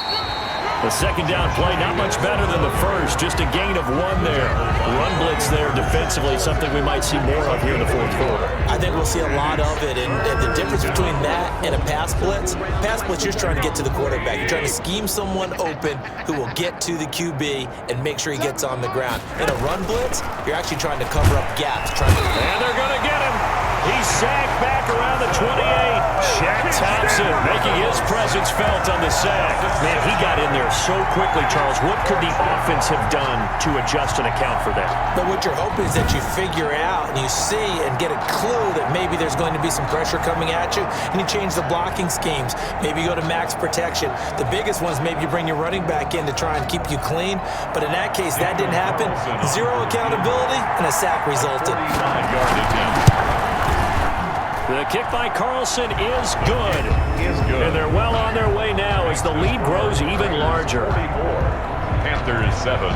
The 2nd down play, not much better than the first, just a gain of 1 there. Run blitz there defensively, something we might see more of here in the 4th quarter. I think we'll see a lot of it, and the difference between that and a pass blitz, you're just trying to get to the quarterback. You're trying to scheme someone open who will get to the QB and make sure he gets on the ground. In a run blitz, you're actually trying to cover up gaps. And they're going to get him. He's sacked back around the 28. Shaq Thompson making his presence felt on the sack. Man, he got in there so quickly, Charles. What could the offense have done to adjust and account for that? But what you're hoping is that you figure out and you see and get a clue that maybe there's going to be some pressure coming at you, and you change the blocking schemes. Maybe you go to max protection. The biggest one is maybe you bring your running back in to try and keep you clean. But in that case, that didn't happen. 0 accountability, and a sack resulted. The kick by Carlson is good. And they're well on their way now as the lead grows even larger. Panthers 7.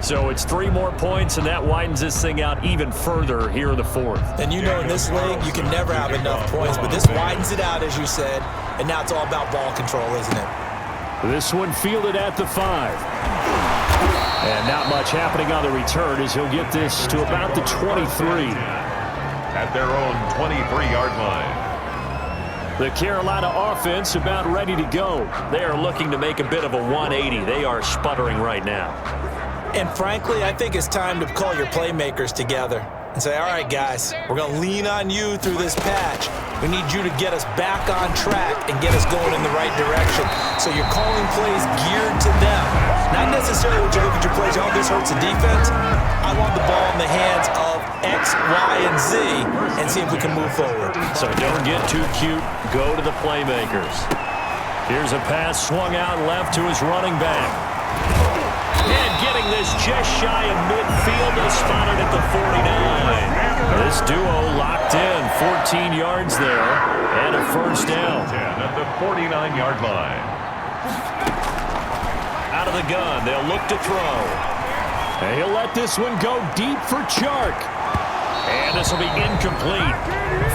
So it's 3 more points, and that widens this thing out even further here in the 4th. And you know in this league, you can never have enough points, but this widens it out, as you said, and now it's all about ball control, isn't it? This one fielded at the 5. And not much happening on the return as he'll get this to about the 23. At their own 23-yard line. The Carolina offense about ready to go. They are looking to make a bit of a 180. They are sputtering right now. And frankly, I think it's time to call your playmakers together and say, all right, guys, we're going to lean on you through this patch. We need you to get us back on track and get us going in the right direction. So you're calling plays geared to them. Not necessarily when you look at your plays, oh, this hurts the defense. I want the ball in the hands of X, Y, and Z and see if we can move forward. So don't get too cute. Go to the playmakers. Here's a pass swung out left to his running back. And getting this just shy of midfield is spotted at the 49. This duo locked in. 14 yards there and a first down. At the 49-yard line. Out of the gun, they'll look to throw. And he'll let this one go deep for Chark. And this will be incomplete.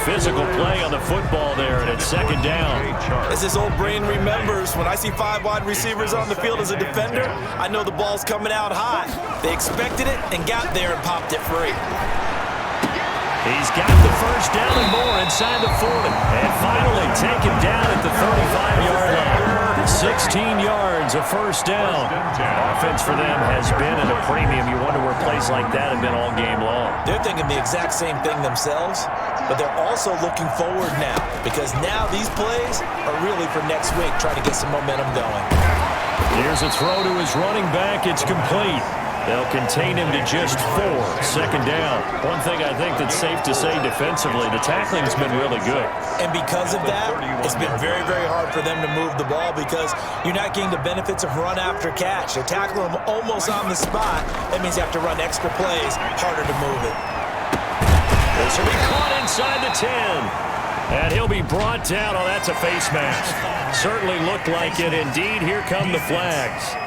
Physical play on the football there, and it's 2nd down. As this old brain remembers, when I see 5 wide receivers on the field as a defender, I know the ball's coming out high. They expected it and got there and popped it free. He's got the first down and more inside the 40. And finally taken down at the 35-yard line. 16 yards, a first down. Offense for them has been at a premium. You wonder where plays like that have been all game long. They're thinking the exact same thing themselves, but they're also looking forward now because now these plays are really for next week, trying to get some momentum going. Here's a throw to his running back. It's complete. They'll contain him to just 4. Second down. One thing I think that's safe to say defensively, the tackling's been really good. And because of that, it's been very, very hard for them to move the ball because you're not getting the benefits of run after catch. They tackle him almost on the spot. That means you have to run extra plays, harder to move it. This will be caught inside the 10. And he'll be brought down. Oh, that's a face mask. Certainly looked like it. Indeed, here come the flags.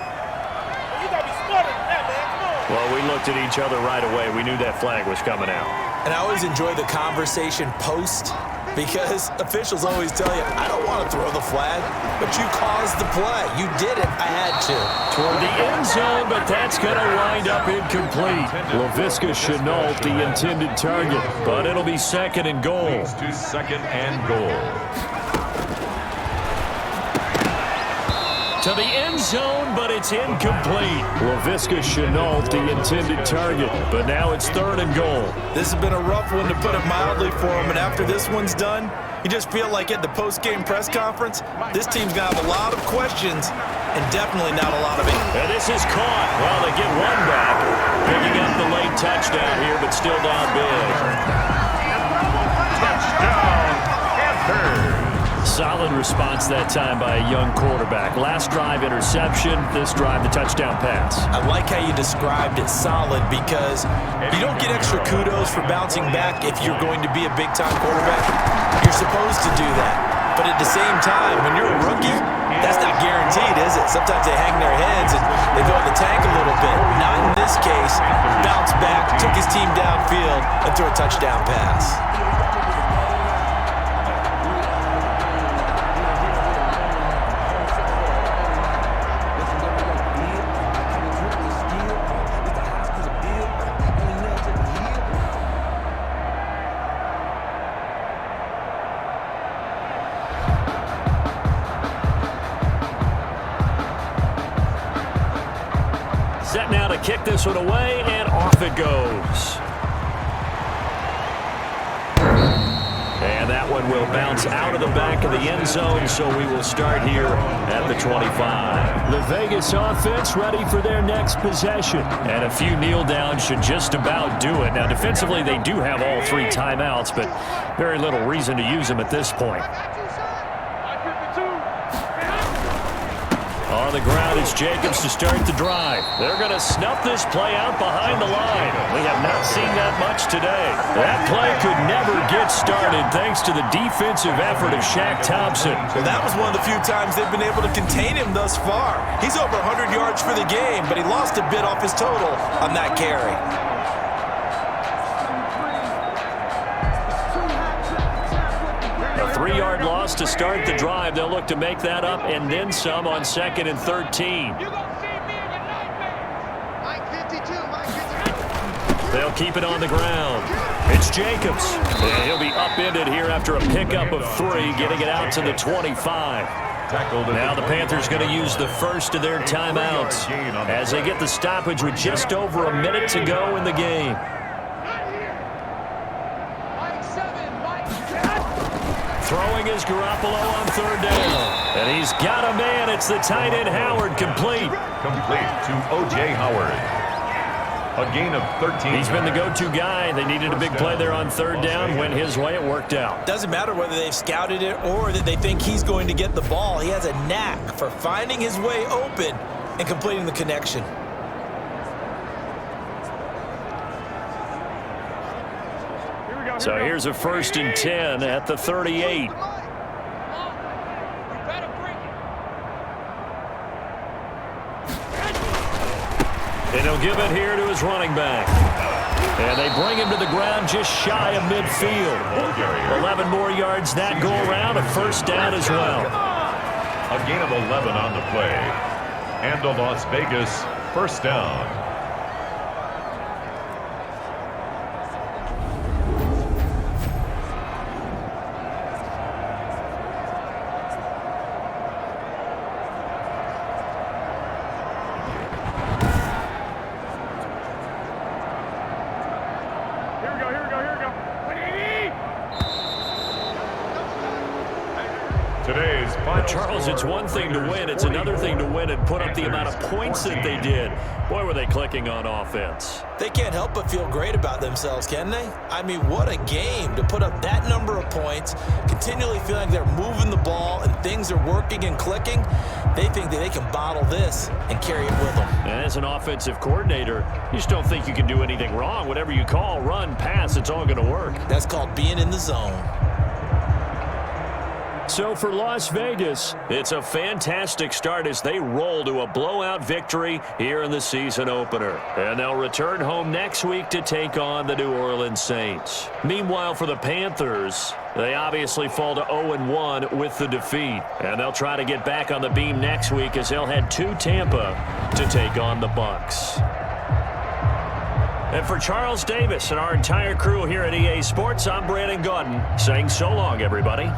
Well, we looked at each other right away. We knew that flag was coming out. And I always enjoy the conversation post because officials always tell you, I don't want to throw the flag, but you caused the play. You did it. I had to. Toward the end zone, but that's going to wind up incomplete. Laviska Shenault, the intended target, but it'll be second and goal. To second and goal. To the end zone, but it's incomplete. Laviska Shenault, the intended target, but now it's third and goal. This has been a rough one, to put it mildly, for him, and after this one's done, you just feel like at the post-game press conference, this team's going to have a lot of questions and definitely not a lot of answers. And this is caught. Well, they get one back, picking up the late touchdown here, but still down big. Touchdown, Panthers. Solid response that time by a young quarterback. Last drive, interception. This drive, the touchdown pass. I like how you described it solid because you don't get extra kudos for bouncing back if you're going to be a big-time quarterback. You're supposed to do that. But at the same time, when you're a rookie, that's not guaranteed, is it? Sometimes they hang their heads and they go in the tank a little bit. Not in this case. Bounced back, took his team downfield, and threw a touchdown pass. Set now to kick this one away, and off it goes. And that one will bounce out of the back of the end zone, so we will start here at the 25. The Vegas offense ready for their next possession. And a few kneel downs should just about do it. Now, defensively, they do have all 3 timeouts, but very little reason to use them at this point. On the ground, it's Jacobs to start the drive. They're going to snuff this play out behind the line. We have not seen that much today. That play could never get started thanks to the defensive effort of Shaq Thompson. Well, that was one of the few times they've been able to contain him thus far. He's over 100 yards for the game, but he lost a bit off his total on that carry. A 3-yard loss to start the drive. They'll look to make that up and then some on 2nd and 13. They'll keep it on the ground. It's Jacobs. And he'll be upended here after a pickup of 3, getting it out to the 25. Now the Panthers going to use the first of their timeouts as they get the stoppage with just over a minute to go in the game. Throwing is Garoppolo on 3rd down. And he's got a man. It's the tight end Howard, complete. Complete to O.J. Howard. A gain of 13. He's been the go-to guy. They needed a big play there on 3rd down. Went his way. It worked out. Doesn't matter whether they've scouted it or that they think he's going to get the ball. He has a knack for finding his way open and completing the connection. So here's a 1st and 10 at the 38. And he'll give it here to his running back. And they bring him to the ground just shy of midfield. 11 more yards that go around, a 1st down as well. A gain of 11 on the play. And a Las Vegas 1st down. Today's his final Charles, score, it's one thing to Raiders win. It's another thing to win and put up the amount of Panthers points that they 14. did. Boy, were they clicking on offense. They can't help but feel great about themselves, can they? I mean, what a game to put up that number of points, continually feeling like they're moving the ball and things are working and clicking. They think that they can bottle this and carry it with them. And as an offensive coordinator, you just don't think you can do anything wrong. Whatever you call, run, pass, it's all going to work. That's called being in the zone. So for Las Vegas, it's a fantastic start as they roll to a blowout victory here in the season opener. And they'll return home next week to take on the New Orleans Saints. Meanwhile, for the Panthers, they obviously fall to 0-1 with the defeat. And they'll try to get back on the beam next week as they'll head to Tampa to take on the Bucs. And for Charles Davis and our entire crew here at EA Sports, I'm Brandon Gaudin saying so long, everybody.